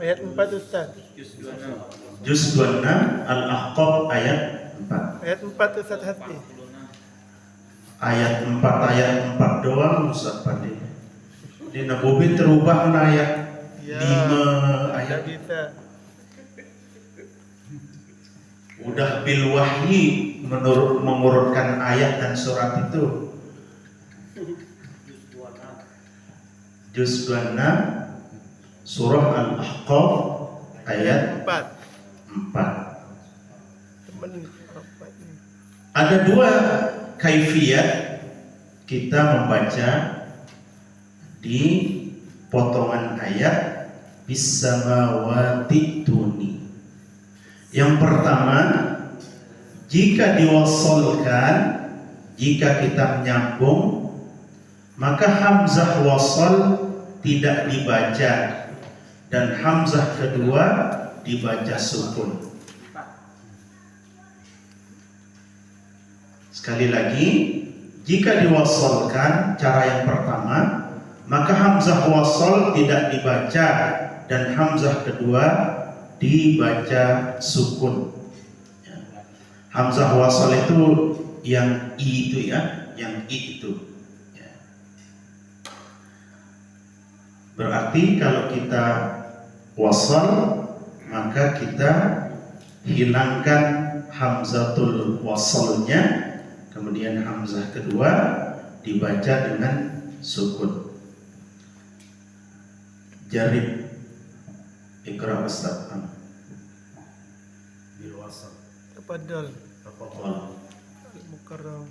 Ayat 4 Ustaz. Juz 26 Al-Ahqaf ayat 4. Ayat 4 Ustaz Hati. Ayat 4 doang Ustaz Pandi. Di Nabawi terubah mana ayat 5 ayat. Bisa. Udah bil wahyi mengurutkan ayat dan surat itu. Juz 26 surah Al-Ahqaf ayat 4. Ada dua kaifiyat kita membaca di potongan ayat bis-samawati tuni. Yang pertama, jika diwasalkan, jika kita menyambung, maka hamzah wasal tidak dibaca dan hamzah kedua dibaca sukun. Sekali lagi, jika diwasalkan cara yang pertama, maka hamzah wasal tidak dibaca dan hamzah kedua dibaca sukun. Hamzah wasal itu yang i itu ya, yang i itu. Berarti kalau kita wasal, maka kita hilangkan hamzatul wasalnya, kemudian hamzah kedua dibaca dengan sukun. Jarib Iqra Ustaz. Bil wasal. Tafadhal. Tafadhal. Al-Mukarram.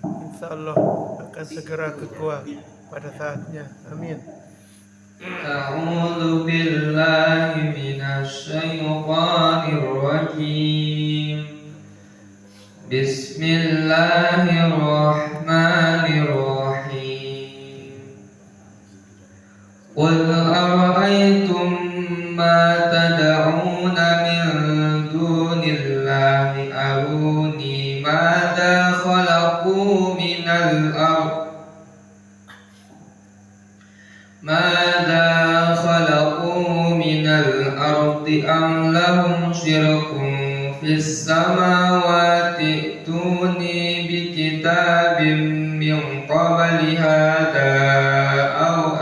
Insyaallah akan segera kekuat pada saatnya. Amin. A'udzu billahi minasy syaithanir rajim. Bismillahirrahmanirrahim. Qul ara'aytum ma tad'una min dunillahi aruni madza khalaqu minal ardh ماذا خلقوا من الأرض أم لهم شرك في السماوات ائتوني بكتاب من قبل هذا أو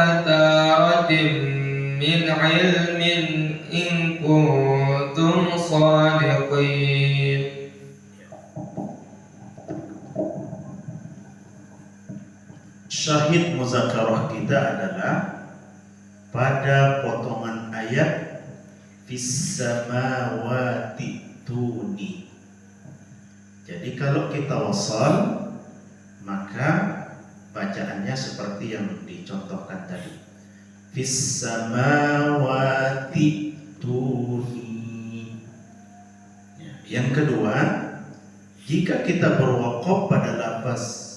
أثارة من علم إن كنتم صادقين. Syahid muzakarah kita adalah pada potongan ayat fis samawati tuni. Jadi kalau kita wasal, maka bacaannya seperti yang dicontohkan tadi. Fis samawati tuni. Yang kedua, jika kita berwaqaf pada lafaz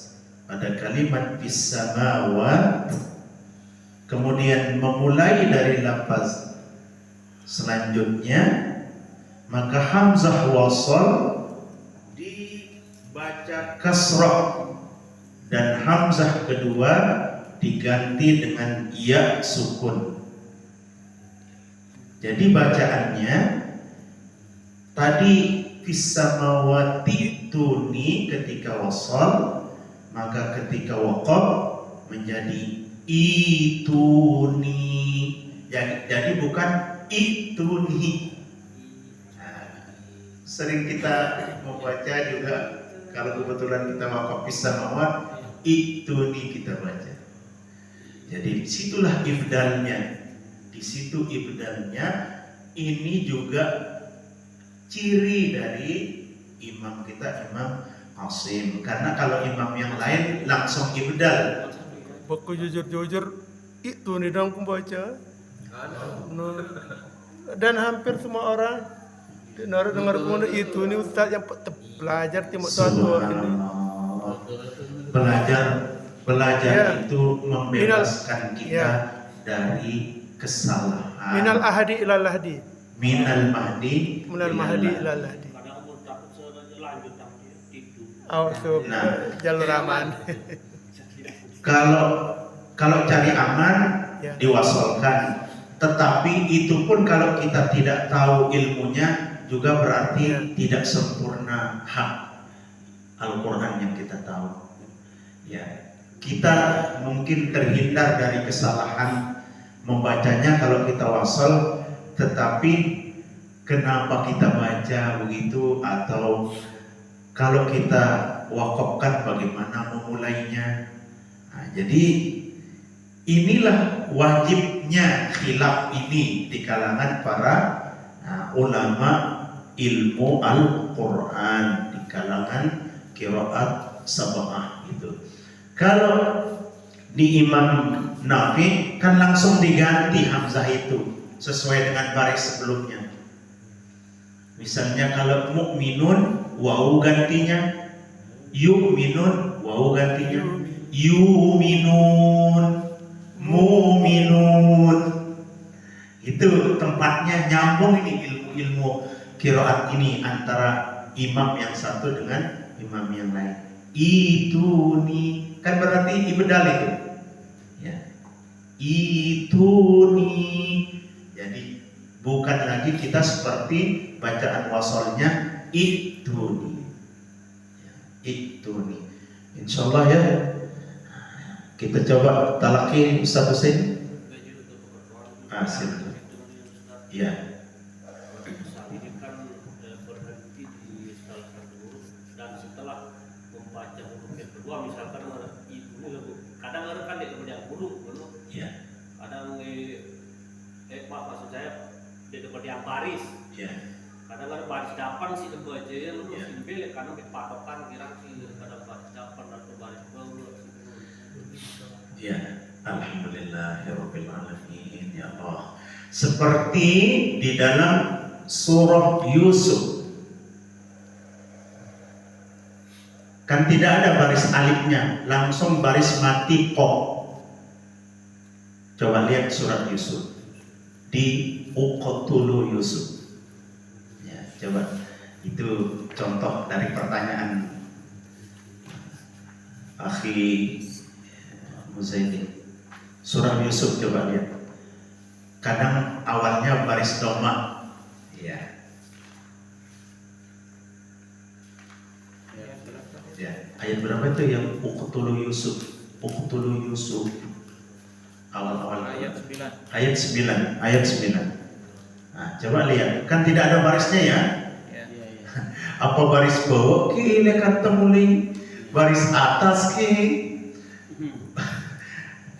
pada kalimat fis samawat, kemudian memulai dari lafaz selanjutnya, maka hamzah wasal dibaca kasrah dan hamzah kedua diganti dengan ya sukun. Jadi bacaannya tadi fisamawati tuni ketika wasal, maka ketika waqaf menjadi ituni. Jadi bukan ituni. Nah, sering kita membaca juga kalau kebetulan kita waqaf fisamawat, ituni kita baca. Jadi disitulah ibdalnya. Di situ ibdalnya. Ini juga ciri dari imam kita, Imam Asim. Karena kalau imam yang lain langsung ibdal. Baku jujur-jujur itu nih dong baca. Dan hampir semua orang dengar kemudian itu nih ustaz yang belajar timur tua ini. Belajar Ya. itu membebaskan kita Ya. dari kesalahan. Minal ahadi ilal lahdi. Minal mahdi Ilal lahdi. So, Nah. jalur aman. Kalau cari aman Ya. diwasolkan, tetapi itu pun kalau kita tidak tahu ilmunya juga berarti Ya. tidak sempurna hak Al-Quran yang kita tahu. Ya, kita mungkin terhindar dari kesalahan membacanya kalau kita wasal, tetapi kenapa kita baca begitu, atau kalau kita wakafkan bagaimana memulainya. Nah, jadi inilah wajibnya khilaf ini di kalangan para ulama ilmu Al-Quran, di kalangan qiraat sab'ah itu. Kalau di Imam Nafi kan langsung diganti hamzah itu sesuai dengan baris sebelumnya. Misalnya kalau mukminun wawu gantinya yu'minun, wawu gantinya yu'minun, mu'minun. Itu tempatnya nyambung ini ilmu-ilmu qiraat ini antara imam yang satu dengan imam yang lain. Itu nih kan berarti ibdal itu. Ya. Itu nih. Jadi bukan lagi kita seperti bacaan wasolnya itu nih. Ya, itu nih. Insyaallah ya. Kita coba talaki Ustaz Husain. Silakan. Ya. Ini kan berhenti di salah satu huruf, dan setelah membaca huruf yang kedua, misalkan itu kadang orang kan dia kemudian huruf, Ya. kadang maksud saya dia kemudian baris, Ya. kadang ada baris depan sih kebaca ya, lu Ya. simpel karena patokan kira sih kadang baris depan atau baris bawah. Ya. Alhamdulillahirabbil alamin ya Allah. Seperti di dalam surah Yusuf, kan tidak ada baris alifnya, langsung baris mati kok. Coba lihat surat Yusuf di uqtulu Yusuf. Ya, coba itu contoh dari pertanyaan Akhi Muzaidin. Surah Yusuf coba lihat. Kadang awalnya baris doma. Ya. Ya, ayat berapa itu yang uqtulu Yusuf? Uqtulu Yusuf. Awal-awal Ayat 9. Ayat 9, ayat 9. Nah, coba lihat, kan tidak ada barisnya ya? Apa baris bawah ki lekat temuli, baris atas ki.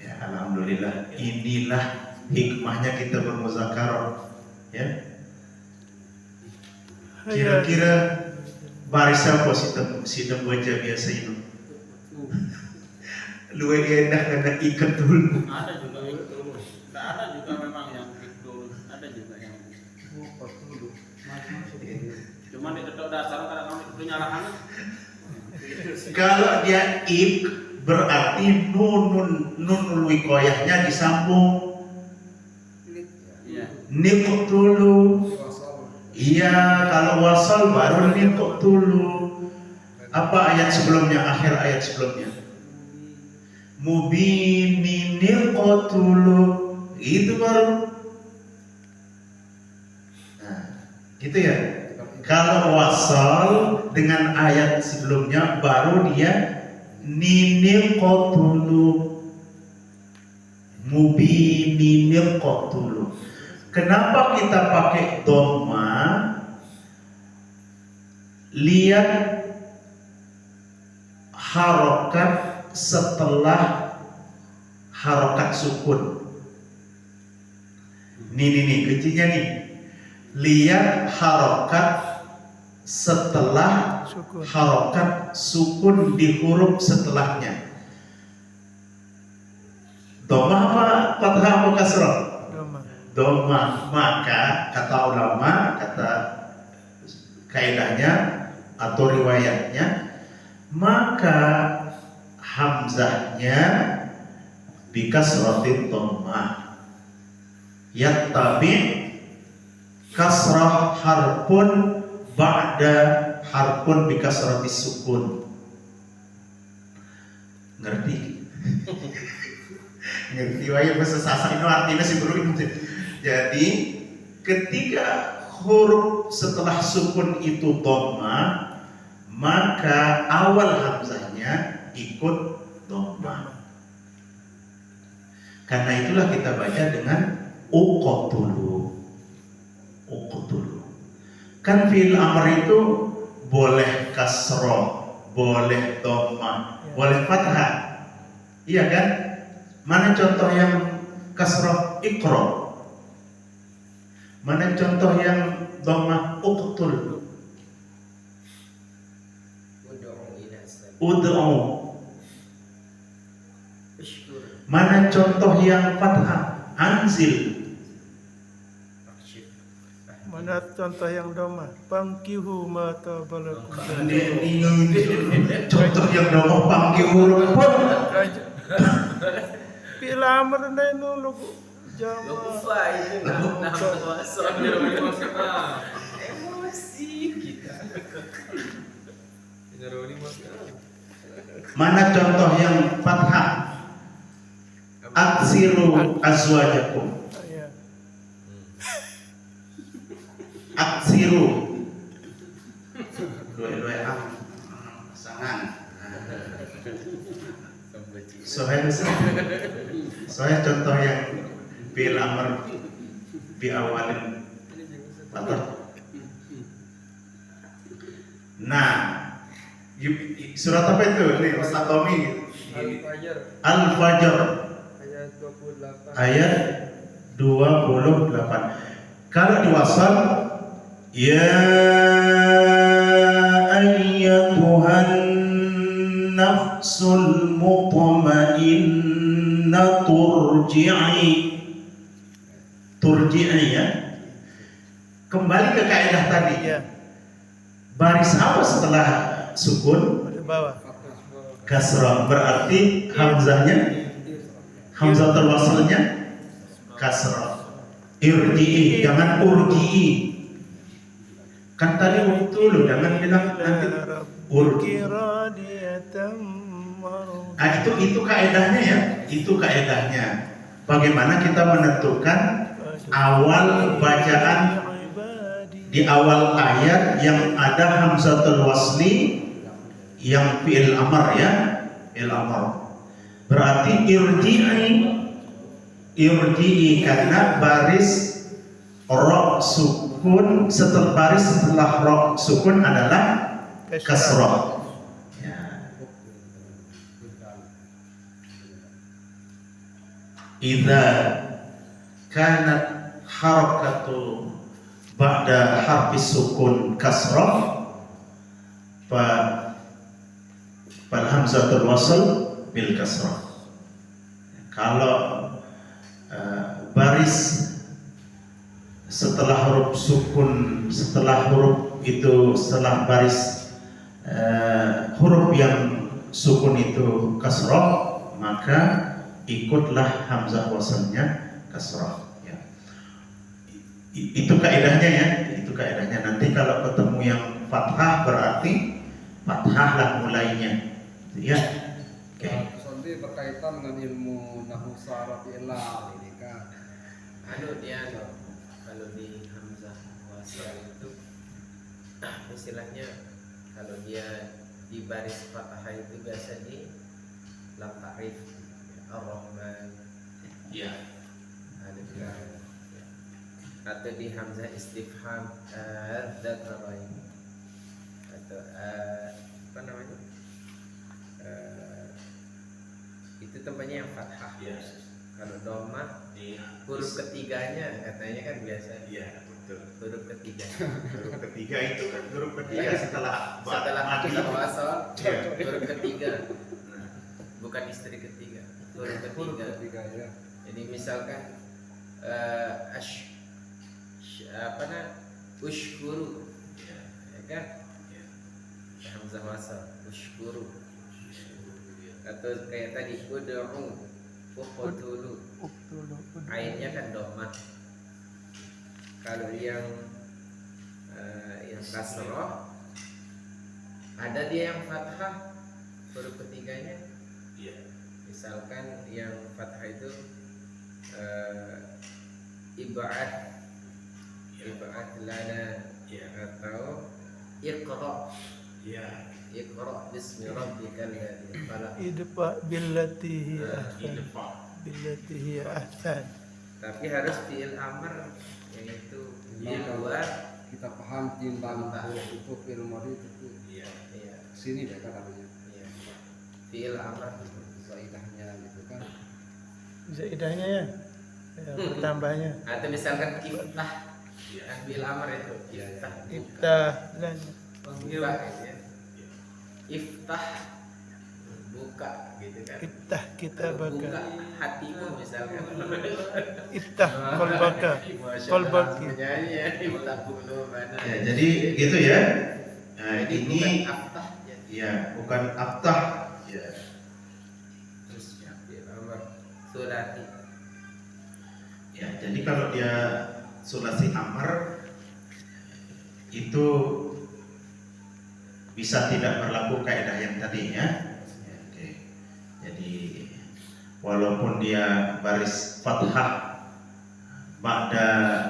Ya, alhamdulillah, inilah hikmahnya kita bermuzakarah, ya. Kira-kira baris apa si baca biasa itu? Luwe enak karena ikat dulu. Ada juga itu. Ada juga memang yang itu. Ada juga yang cuma di dekat dasar kadang-kadang itu nyalakan. Kalau dia ik berarti nunul wikoyahnya disambung. Iya. Nikuk dulu. Iya, kalau wasal baru nikuk dulu. Apa ayat sebelumnya, akhir ayat sebelumnya? mubinin qatulu, itu baru. Nah, gitu ya. Kalau wasal dengan ayat sebelumnya baru dia ninil qatulu, mubinin qatulu. Kenapa kita pakai dhamma? Lihat harokat setelah harokat sukun. Nih kecilnya nih. Lihat harokat setelah harokat sukun di huruf setelahnya. Dhamma apa fathah apa kasrah? Dhamma. Maka kata ulama, kata kaidahnya atau riwayatnya, maka hamzahnya bikasratin dhammah, yattabi kasrah harpun ba'da harpun bikasratis sukun. Ngerti? Ngerti wae bahasa sasa itu artinya sih bro. Jadi ketika huruf setelah sukun itu dhamma, maka awal hamzahnya ikut dhamma. Karena itulah kita baca dengan uqtulu. Uqtulu. Kan fi'il amr itu boleh kasroh, boleh dhamma, boleh fathah. Iya kan? Mana contoh yang kasroh? Iqra. Mana contoh yang dhamma? Uqtul. Ud'u. Mana contoh yang fathah? Anzil. Mana contoh yang dhamma? Pangkihu ma tabalakum. Contoh yang dhamma pangkihu pun. Bila amr nenu lu jama. Emosi kita. Mana contoh yang fathah? Aksiru azwajakum. Ya. Aksiru. Dua-dua pasangan. Soalnya contoh yang bil amr bi awalin fathah. Nah, surat apa itu? Nih, Ustaz Tommy. Al-Fajr. Ayat 28. Kalau diwasal, ya ayyatuhan nafsul mutmainnah turji'i ya. Kembali ke kaidah tadi ya. Baris apa setelah sukun? Bawah. Kasrah. Berarti hamzahnya, hamzah terwasalnya kasrah. Irji'i, jangan urji'i. Kan tadi waktu lu jangan bilang nanti urji'i. Itu kaedahnya ya. Itu kaedahnya. Bagaimana kita menentukan awal bacaan di awal ayat yang ada hamzatul wasli yang fi'il amr ya, fi'il amr. Berarti irji'i karena baris ra sukun setelah ra sukun adalah kasrah. Ya. Idza kanat harakatu ba'da harfi sukun kasrah fal hamzatul wasl bil kasrah. Kalau baris setelah huruf sukun, setelah huruf itu, setelah baris huruf yang sukun itu kasrah, maka ikutlah hamzah wasalnya kasrah. Ya. Itu kaidahnya ya, itu kaidahnya. Nanti kalau ketemu yang fathah berarti fathah lah mulainya, ya. Oke. berarti berkaitan dengan ilmu nahwu saraf ilal ini kan. Dia kalau di hamzah wasal itu istilahnya kalau dia di baris fathah itu biasa di lam ta'rif ar-rahman Ya. alif lam, atau di hamzah istifham dzakarain atau apa namanya itu tempatnya yang fathah. Ya. Kalau dhammah Iya. huruf ketiganya katanya kan biasa Iya, betul. huruf ketiga Huruf ketiga itu kan huruf ketiga Iya. setelah setelah mati. kita wasal Iya. huruf ketiga Nah, bukan istri ketiga, huruf Huruf ketiga. ketiga ya. Jadi misalkan ushkuru ya. ya kan, Ya. hamzah wasal ushkuru, atau kayak tadi ud'u uqtulu, ainnya kan dhammah. Kalau yang kasroh ada dia yang fathah huruf ketiganya. Iya. Misalkan yang fathah itu ib'at lana, Iya. atau iqra Iya. bismi rabbikal ladzi khalaq. idfa billati hiya ahsan Idfa. billati hiya ahsan. Tapi harus fi'il amr, yaitu di luar. Kita paham timbang itu fil madi itu Iya. Iya, sini deh kan namanya. iya. Fi'il amr. Zaidahnya gitu kan. Zaidahnya ya, bertambahnya Atau misalkan iftah, Iya. kan fi'il amr itu Iya, iya. iftah, iftah lan buka gitu ya. Iftah buka gitu kan. iftah kita Atau buka baka hatimu misalkan. iftah qalbaka qalbaki. Menyanyi ya, iftah qulubana. Ya, jadi gitu ya. Nah, Jadi ini bukan aftah ya. ya bukan aftah. Ya. Terus ya, fi'il amr sulati. Ya, jadi kalau dia sulasi amr itu bisa tidak berlaku kaidah yang tadi ya. Oke. Jadi walaupun dia baris fathah ba'da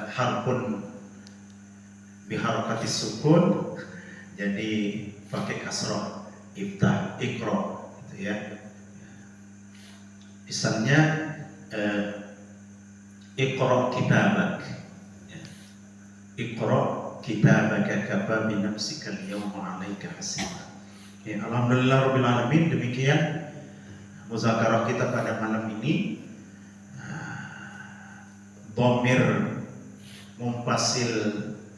harfun biharakati sukun, jadi pakai kasroh, iftah, ikro gitu ya. Misalnya ikro kitabak, ya. Ikro kitabaka kafa bi nafsika al-yawma 'alaika hasiba. Ya, alhamdulillah rabbil alamin, demikian muzakarah kita pada malam ini. Dhamir mumpasil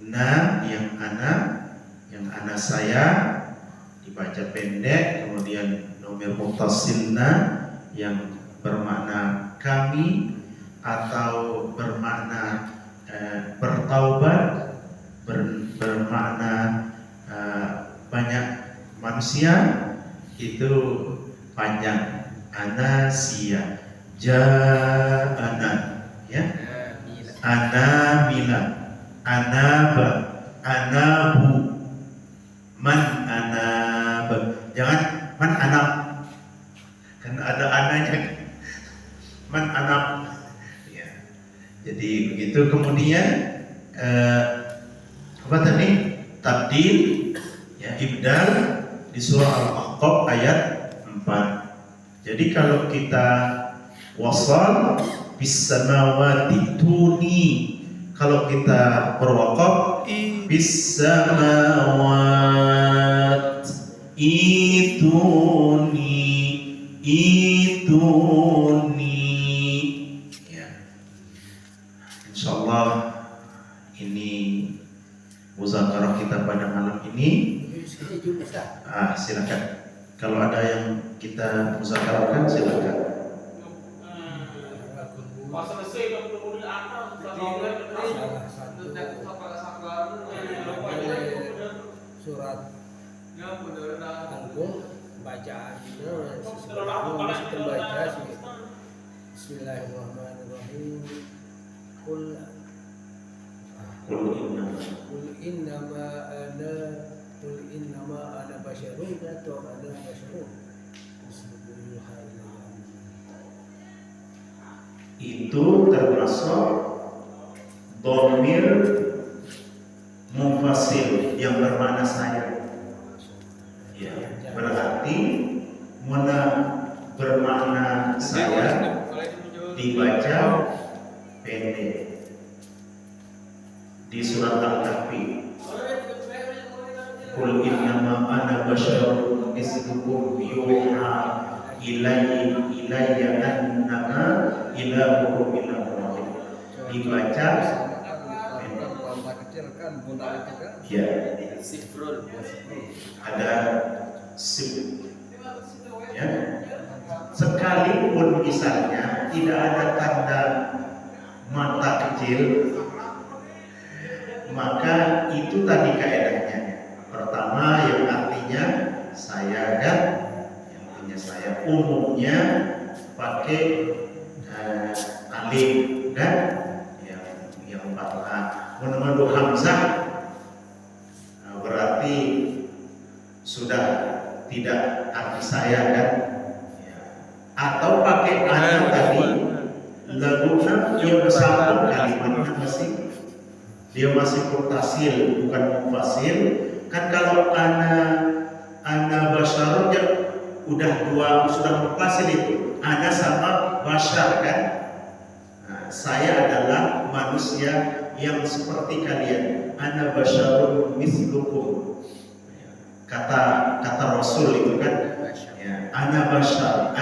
na yang ana saya dibaca pendek, kemudian dhamir muttasil na yang bermakna kami atau bermakna bertaubat, bermakna banyak manusia, itu panjang. Anasia ja'ana ya, anamila, anaba, anabu, man anab. Jangan man anab, kan ada ananya, man anab ya. Jadi begitu. Kemudian apa tadi, tabdil ya, ibdal di surah Al-Ahqaf ayat 4. Jadi kalau kita wasal bis samawati tuni, kalau kita berwaqaf bis samawat ituni ya. Insyaallah ini muzakarah kita pada malam ini. Silakan. Kalau ada yang kita muzakarahkan silakan. Pas selesai udah mulai akal, surat ya benar. Al-Qur'an bacaannya masih terbaca sih. Bismillahirrahmanirrahim. Qul innama ana basyarun atau ana basyarun. Bismillahirrahmanirrahim. itu termasuk dhamir mufasil yang bermakna saya. Ya, berarti mana bermakna saya dibaca pendek di surat Al-Kahfi. Qul innama ana basyarun mislukum yuha ilayya annama ilahukum ilahun wahid. Dibaca kecil kan bunda itu kan. ya, Sifrul. ada sif, ya. Sekalipun misalnya tidak ada tanda mata kecil, maka itu tadi kaedahnya. Pertama yang artinya saya kan, yang artinya saya umumnya pakai alif kan, yang fathah. Menurut hamzah berarti sudah tidak arti saya kan. Atau pakai ana tadi lagunya yang bersama kalimatnya masih dia masih mutasil bukan mufasil kan. Kalau ana basyarun ya udah dua, sudah mufasil itu ana sama basyar kan. Nah, saya adalah manusia yang seperti kalian, ana basyarun mislukum, kata Rasul itu kan. Ya, ana basyar.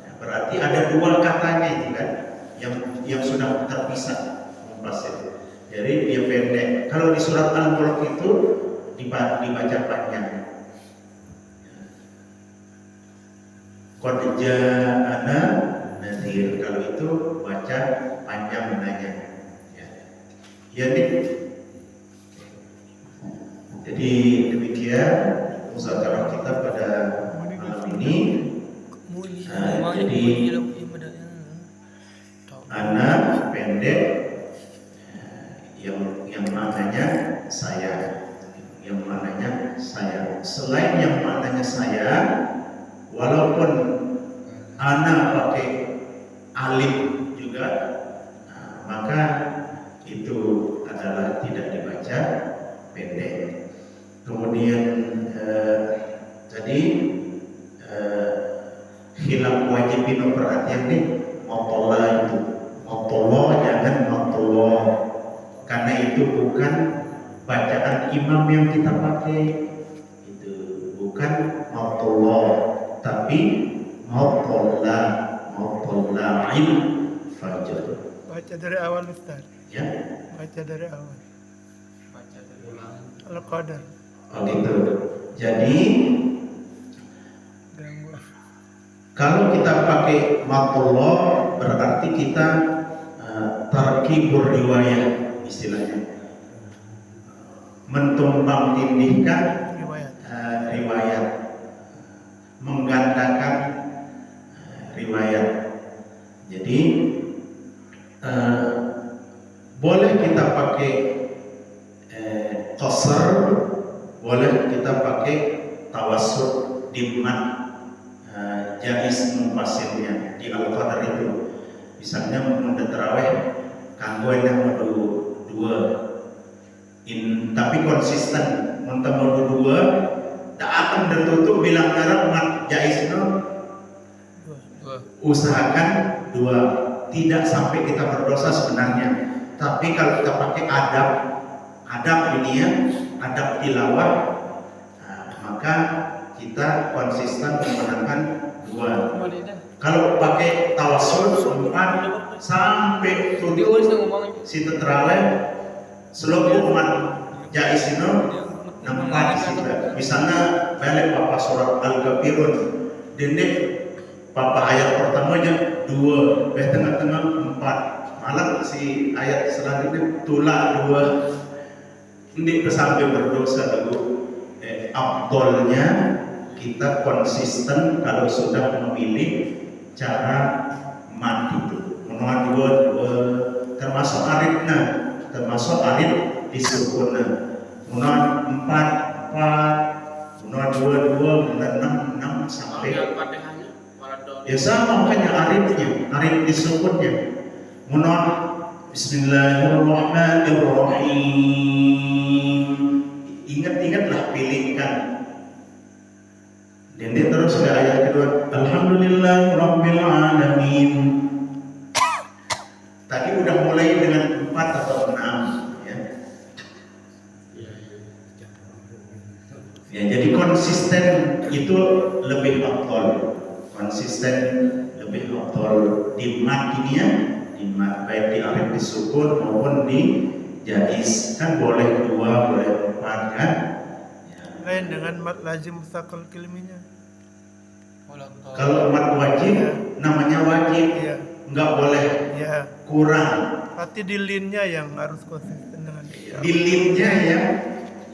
Ya, berarti ada dua katanya itu kan, yang sudah terpisah mufasil. Jadi dia pendek. Kalau di surat Al-Mulk itu dibaca panjang. Qad ja'ana nadhir. Kalau itu baca panjang menanya. Ya nih. Jadi demikian muzakarah kita pada malam ini. Jadi anak pendek yang maknanya saya, yang maknanya saya. Selain yang maknanya saya, walaupun anak pakai alif juga, maka itu adalah tidak dibaca pendek. Kemudian jadi khilaf wajib minum perhatian nih, motola itu motola, jangan motola, karena itu bukan bacaan imam yang kita pakai, itu bukan motola, tapi motola'il fajr. Baca dari awal Ustaz. Ya, Baca dari awal. Al-Qadar. oh gitu. Jadi kalau kita pakai matullah berarti kita tarkibur riwayat, istilahnya mentumbang tindihkan riwayat, menggandakan riwayat. Jadi boleh kita pakai qasar, boleh kita pakai tawassut, dimmat, jais mufasilnya di Al-Qadar itu. Misalnya mau terawih kanggo yang dua tapi konsisten mau dua tak akan tertutup bilang darah mat jaisno, usahakan dua, tidak sampai kita berdosa sebenarnya. Tapi kalau kita pakai adab ini ya, adab tilawah, maka kita konsisten menggunakan dua. Kalau pakai tawassul 4 sampai 7 si terawih seluruh umat jaisino 4 sita. Misalnya balik papa surat Al-Kafirun dendek papa ayat pertamanya 2, tengah-tengah 4, malah si ayat selanjutnya tulak 2. Ini sampai berdosa dulu. Abdolnya kita konsisten kalau sudah memilih cara mati itu. Menua 2 termasuk arifna, termasuk arif disukuna. Menua 4, menua 2, menua 6 sampai Ya sama makanya arif disukunnya. Munah Bismillahirrahmanirrahim. Ingat-ingatlah, pilihkan. Dan dia terus ke ayat kedua, Alhamdulillahirabbil alamin. Tadi udah mulai dengan 4 atau 6 ya. Ya, jadi konsisten itu lebih afdal. Konsisten lebih afdal di matinya, baik di alif disukun maupun di jaiz. Kan boleh 2, boleh 4 kan? Lain dengan mat lazim mustaqil kilminya. Kalau mat wajib namanya wajib, nggak boleh kurang. Berarti di linnya yang harus konsisten dengan di linnya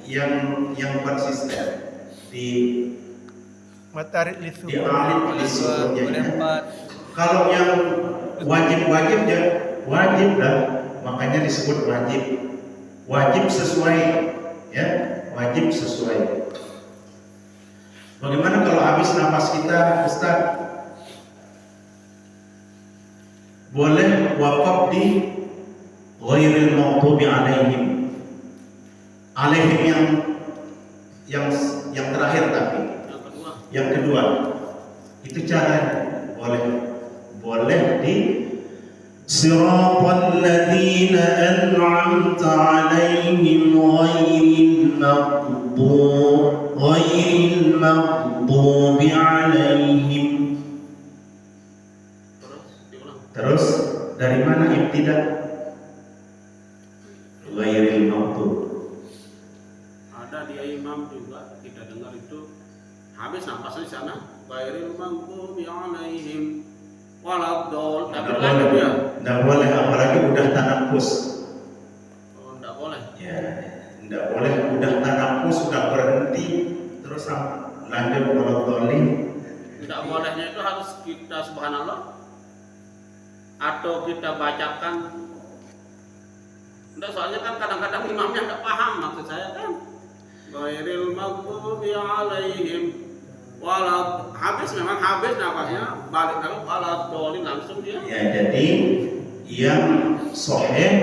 yang konsisten di matahari lisuk. Di alif lisuknya. Kalau yang wajib ya wajib lah, makanya disebut wajib. Wajib sesuai ya, wajib sesuai. Bagaimana kalau habis napas kita, Ustaz? Boleh wakaf di ghairil maghdubi alaihim. Alaihim yang terakhir tapi yang kedua itu caranya boleh di siratal ladzina an'amta alaihim ghairil maghdubi alaihim. Terus dari mana ibtidah? Ghairil maghdub. Ada dia imam juga kita dengar itu habis napasnya di sana ghairil maghdubi alaihim waladdallin. Tidak boleh, apalagi udah tanafus. Oh, tidak boleh. Ya, tidak boleh udah tanafus, sudah berhenti terus lanjut waladdallin. Tidak bolehnya itu harus kita subhanallah atau kita bacakan. Enggak, soalnya kan kadang-kadang imamnya enggak paham maksud saya kan. Ghairil maghdubi alaihim habis memang habis napasnya balik kalau waladdallin langsung dia. Ya, jadi yang sahih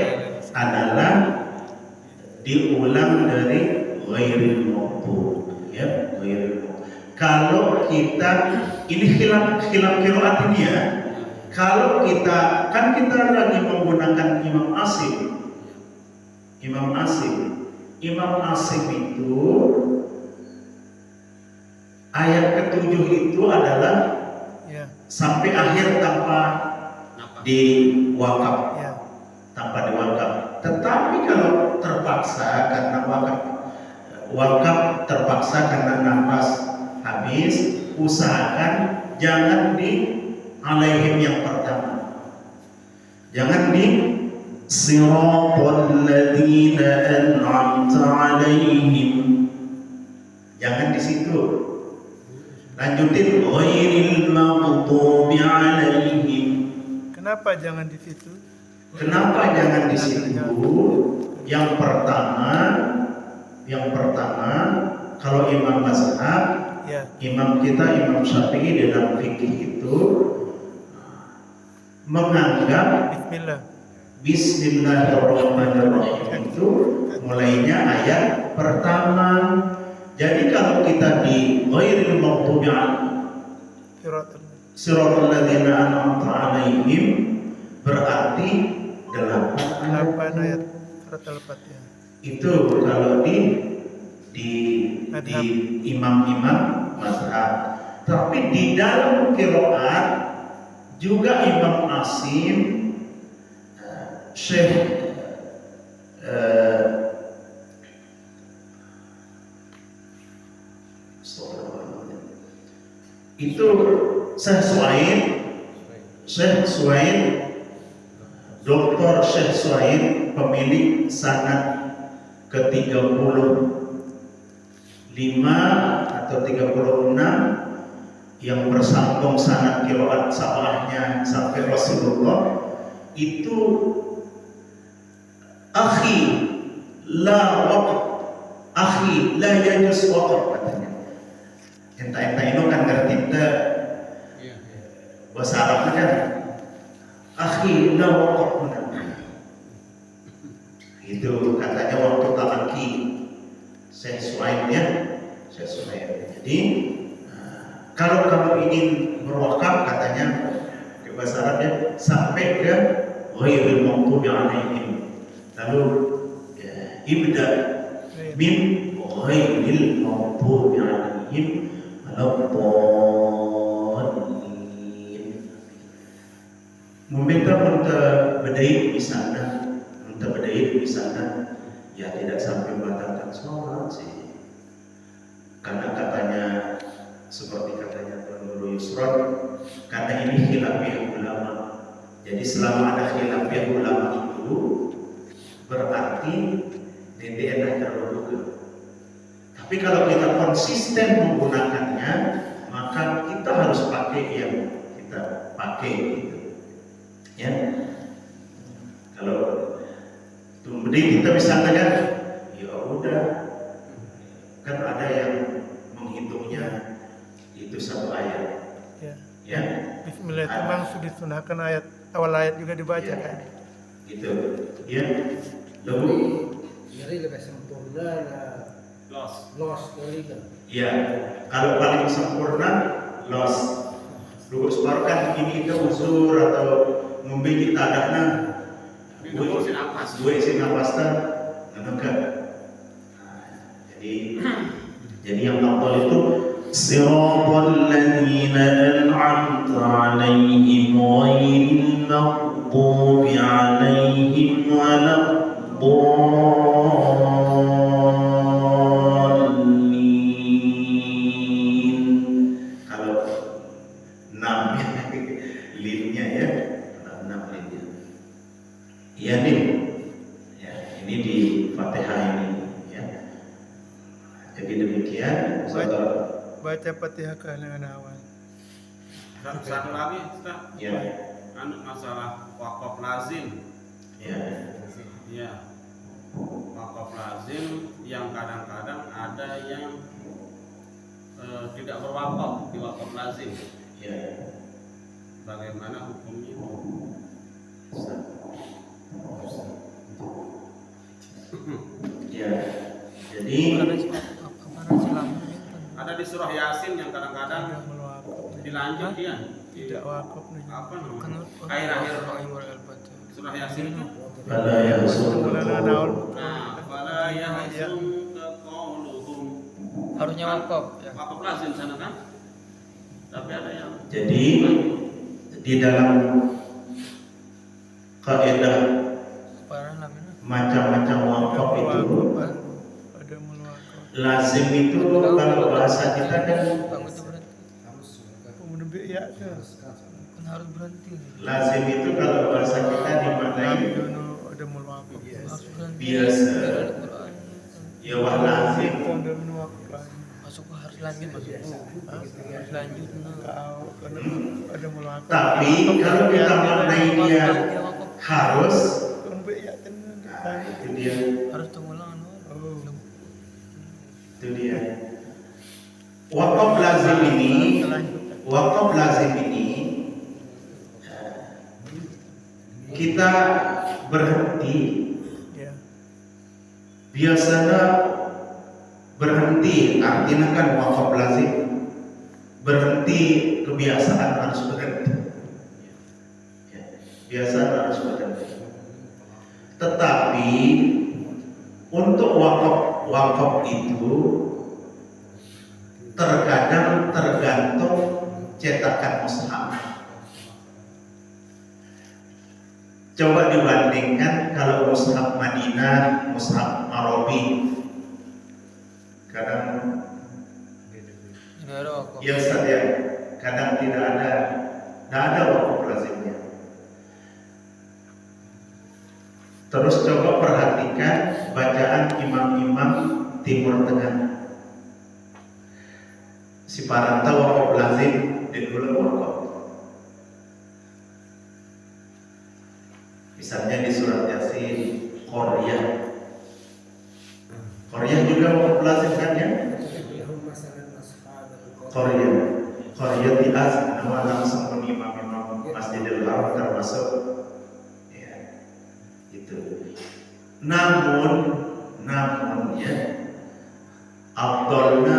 adalah diulang dari ghairil maghdub ya, ghairil maghdub. Kalau kita ini khilaf qiraat ini ya. Kalau kita lagi menggunakan Imam Asim itu ayat ke-7 itu adalah sampai akhir tanpa diwakaf. Tetapi kalau terpaksa karena wakaf terpaksa karena nafas habis, usahakan jangan di alaihim yang pertama, jangan di siratal ladzina an'amta alaihim, jangan di situ. Lanjutin ghairil maghdubi alaihim. Kenapa jangan di situ? Kenapa jangan di situ? Yang pertama kalau imam mazhab, imam kita Imam Syafi'i dalam fikih itu menganggap Bismillahirrahmanirrahim itu mulainya ayat pertama. Jadi kalau kita di ghairil maghdubi siratal ladzina an'amta alaihim berarti 8 ayat surat Al-Fatihah. Itu kalau di imam-imam mazhab. Tapi di dalam qiraat juga Imam Asim, Syekh itu Syekh Suhaid, Dr. Syekh Suhaid, pemilik sanad ke-35 atau 36 yang bersambung sanad qiraat sabahnya sampai Rasulullah, itu akhi la yajuz waqf katanya. Entah itu kan ngerti bahasa Arabnya kan akhi la waqafna. Itu katanya waktu talaki Syekh Suhaib ya, Syekh Suhaib. Jadi kalau kamu ingin berwakaf katanya ke bahasa Arabnya sampai ke ghairil maghdubi alaihim. Lalu ibda min ghairil maghdubi alaihim waladdallin. Meminta bedait di sana ya tidak sampai membatalkan sholat sih, karena katanya seperti katanya Tuan Nurul Yusron, karena ini khilafiyah ulama. Jadi selama ada khilafiyah ulama itu berarti DDN terlalu. Tapi kalau kita konsisten menggunakannya, maka kita harus pakai yang kita pakai gitu. Ya. Kalau kemudian kita bisa katakan, ya udah, kan ada yang menghitungnya itu satu ayat. Ya. Ya. Bismillah itu memang sudah disunahkan ayat awal ayat juga dibaca Ya. kan. Gitu. Ya. Lalu Jadi lebih sempurna los dari kan. ya, kalau paling sempurna los. Dulu sebarkan ini kita usur atau membeli tadahna dua isi nafasnya enggak. Jadi yang afdal itu siratal ladzina an'amta 'alaihim ghairil maghdubi 'alaihim waladdallin. Kalau 6 linnya ya, 6 linnya. Iya nih, ya, ini di Fatihah ini ya. Jadi demikian. Baca Fatihah ke dengan awal. Satu lagi, Ustaz. Ya. Masalah wakaf lazim. Ya. Ya. Wakaf lazim yang kadang-kadang ada yang tidak berwakaf di wakaf lazim. Ya. Bagaimana hukumnya? Ya. Jadi ada di surah Yasin yang kadang-kadang dilanjut dia. Tidak wakaf nih. Apa namanya? Akhir-akhir surah Yasin itu. pada yang Fala yahzunka qauluhum. Harusnya wakaf ya. Wakaf lazim sana kan? Tapi ada yang jadi di dalam kaidah macam-macam wakaf itu Ada mulwakaf. lazim itu kalau bahasa kita kan Kemudian ya kan Harus berhenti. lazim itu kalau bahasa kita dimaknai ada mulwakaf. biasa. Ya wah lazim. Ada mulwakaf. Masuk harus lanjut harus lanjut. Karena ada mulwakaf. Tapi kalau kita maknai dia harus, Ya tenang. itu dia. Harus tengulangan. Itu dia. Wakaf lazim ini kita berhenti. Ya. Biasanya berhenti, artinya kan wakaf lazim berhenti, kebiasaan harus berhenti. Ya, biasaan harus berhenti. Tetapi untuk wakaf itu terkadang tergantung cetakan mushaf. Coba dibandingkan kalau mushaf Madinah, mushaf Arabi, kadang ya Ustaz ya, kadang tidak ada wakaf lazimnya. Terus coba perhatikan bacaan imam-imam Timur Tengah. Si paranta wakaf lazim di dulu wakaf. Misalnya di surat Yasin, Qoryah. Qoryah juga wakaf lazim kan ya? Qoryah di as nama langsung imam-imam Masjidil Haram termasuk ya itu. Namun ya afdalnya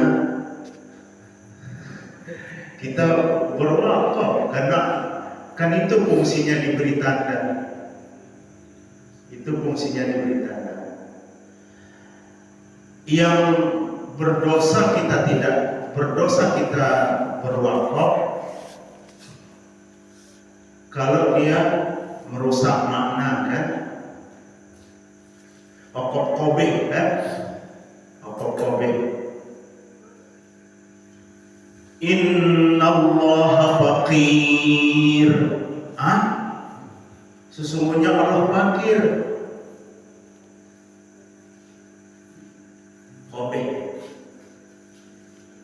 kita berwakaf karena kan itu fungsinya diberi tanda. Itu fungsinya diberi tanda. Yang berdosa kita tidak berdosa kita berwakaf kalau dia merusak makna kan. Wakaf qobih kan? Wakaf qobih. Innallaha faqir. Sesungguhnya Allah fakir. Qobih.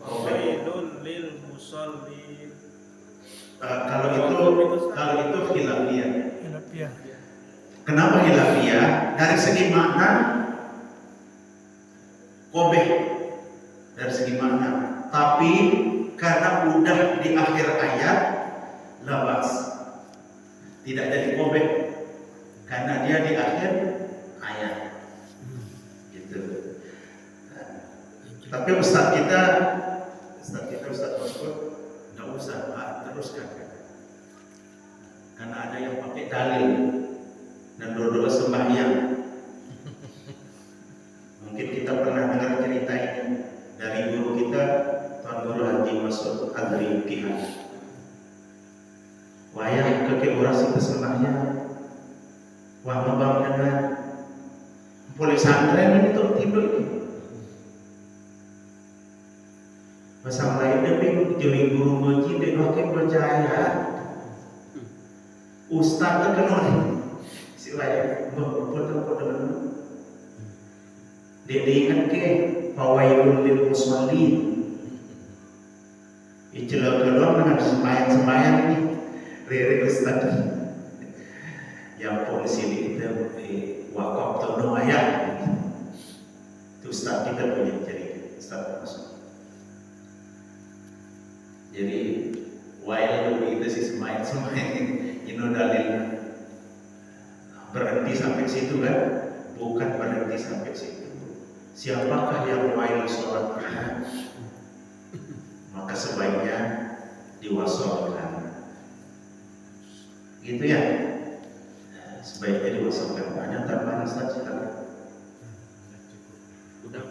Wailun lil musallin. Kalau itu khilafiyah. Hilafiyah. Kenapa hilafiyah? Dari segi makna qobih dari segi makna, tapi karena udah di akhir ayat labas tidak jadi qobih karena dia di akhir ayat gitu. Tapi Ustaz Mas'ud nggak usah teruskan karena ada yang pakai dalil dan doa sembahyang. Mungkin kita pernah dengar cerita ini dari guru kita, Tuan Guru Haji Mas'ud Adri Kihan. Wayang ke orasi sembahyang, wah mabang dengan boleh santren ini tuh tidur ini. Pasang lain demi jadi guru ngaji dan makin percaya. Ustaz terkenal. Silahkan foto-foto dia ingat ke fawailun lil musallin. Ijelas kedua dengan sembahyang ini rere Ustaz yang polisi itu wakaf atau ayat itu Ustaz kita punya cerita Ustaz Mas'ud. Jadi wailun itu sih sembahyang ini dalilnya. Berhenti sampai situ kan? Bukan berhenti sampai situ. Siapakah yang wail sholat Duha? Maka sebaiknya diwasolkan. Gitu ya? Sebaiknya diwasolkan. Ada tambahan Ustaz? Udah.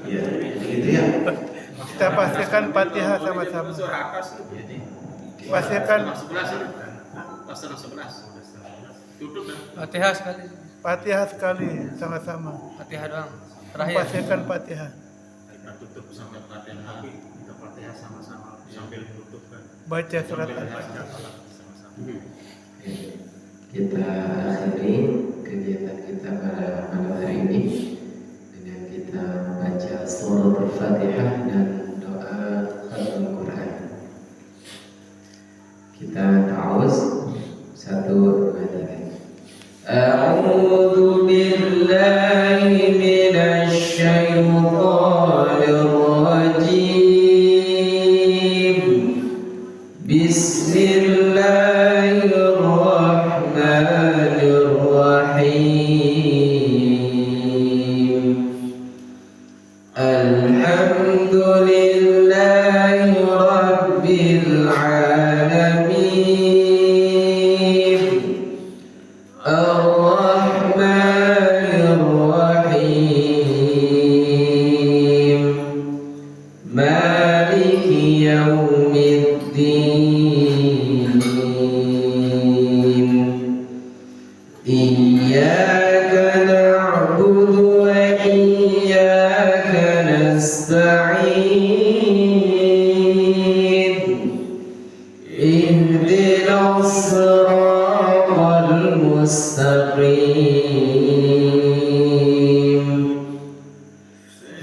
Ya, gitu ya. Kita pastikan Fatihah sama-sama. Pastikan Pasal 11. Tutup dah. Fatihah sekali. Fatihah sekali sama-sama. Fatihah doang. Terakhir. Pastikan Fatihah. Kita tutup sampai Fatihah habis. Kita Fatihah sama-sama sambil tutup kan. Baca surat Al-Fatihah. Kita akhiri kegiatan kita pada malam hari ini dengan kita baca surah Al-Fatihah dan doa khatamul Quran. Kita ta'awuz 1, 2, 3. A'udzu billahi minasy syaithanir rajim. Bismillahirrahmanirrahim. Alhamdulillahi rabbil alamin. Ar-Rahmanir-Rahim. Maliki yaumiddin. Iyyaka na'budu wa iyyaka nasta'in. Ihdinas siratal mustaqim.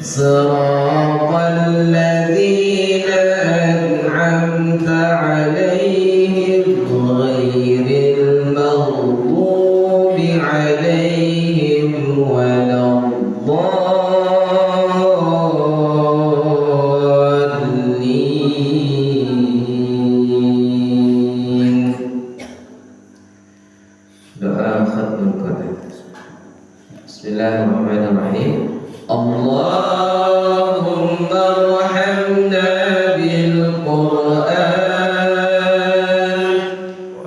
Siratal ladzina an'amta 'alaihim ghairil maghdubi 'alaihim waladdallin. Bismillahirrahmanirrahim. Allahumma arhamna bil Qur'an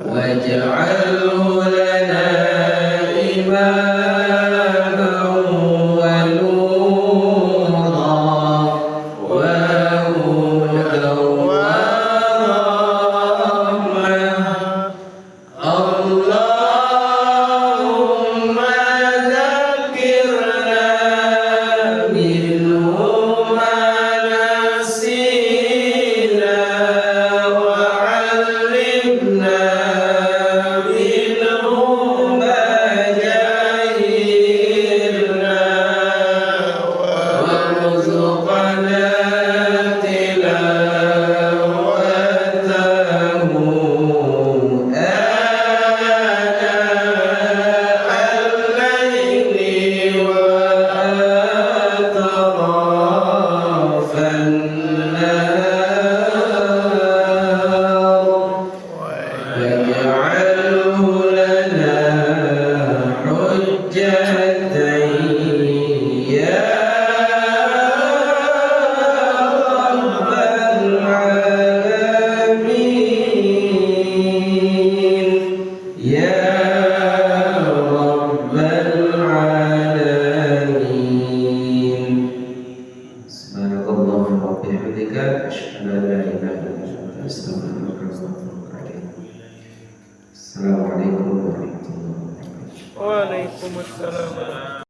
waj'alhu lana imaman wa nuran wa hudan wa rahmah. Allahumma dzakirna minhu ma nasina wa 'allimna minhu ma jahilna warzuqna tilawatahu al-laili wa atrafan nahar waj'alhu lana hujjatan ya rabbal alamin ya rabbal alamin. Subhanallah wa bihamdika asyhadu an la ilaha illa anta astaghfiruka wa atubu ilaik. Assalamualaikum warahmatullahi wabarakatuh. Waalaikumsalam.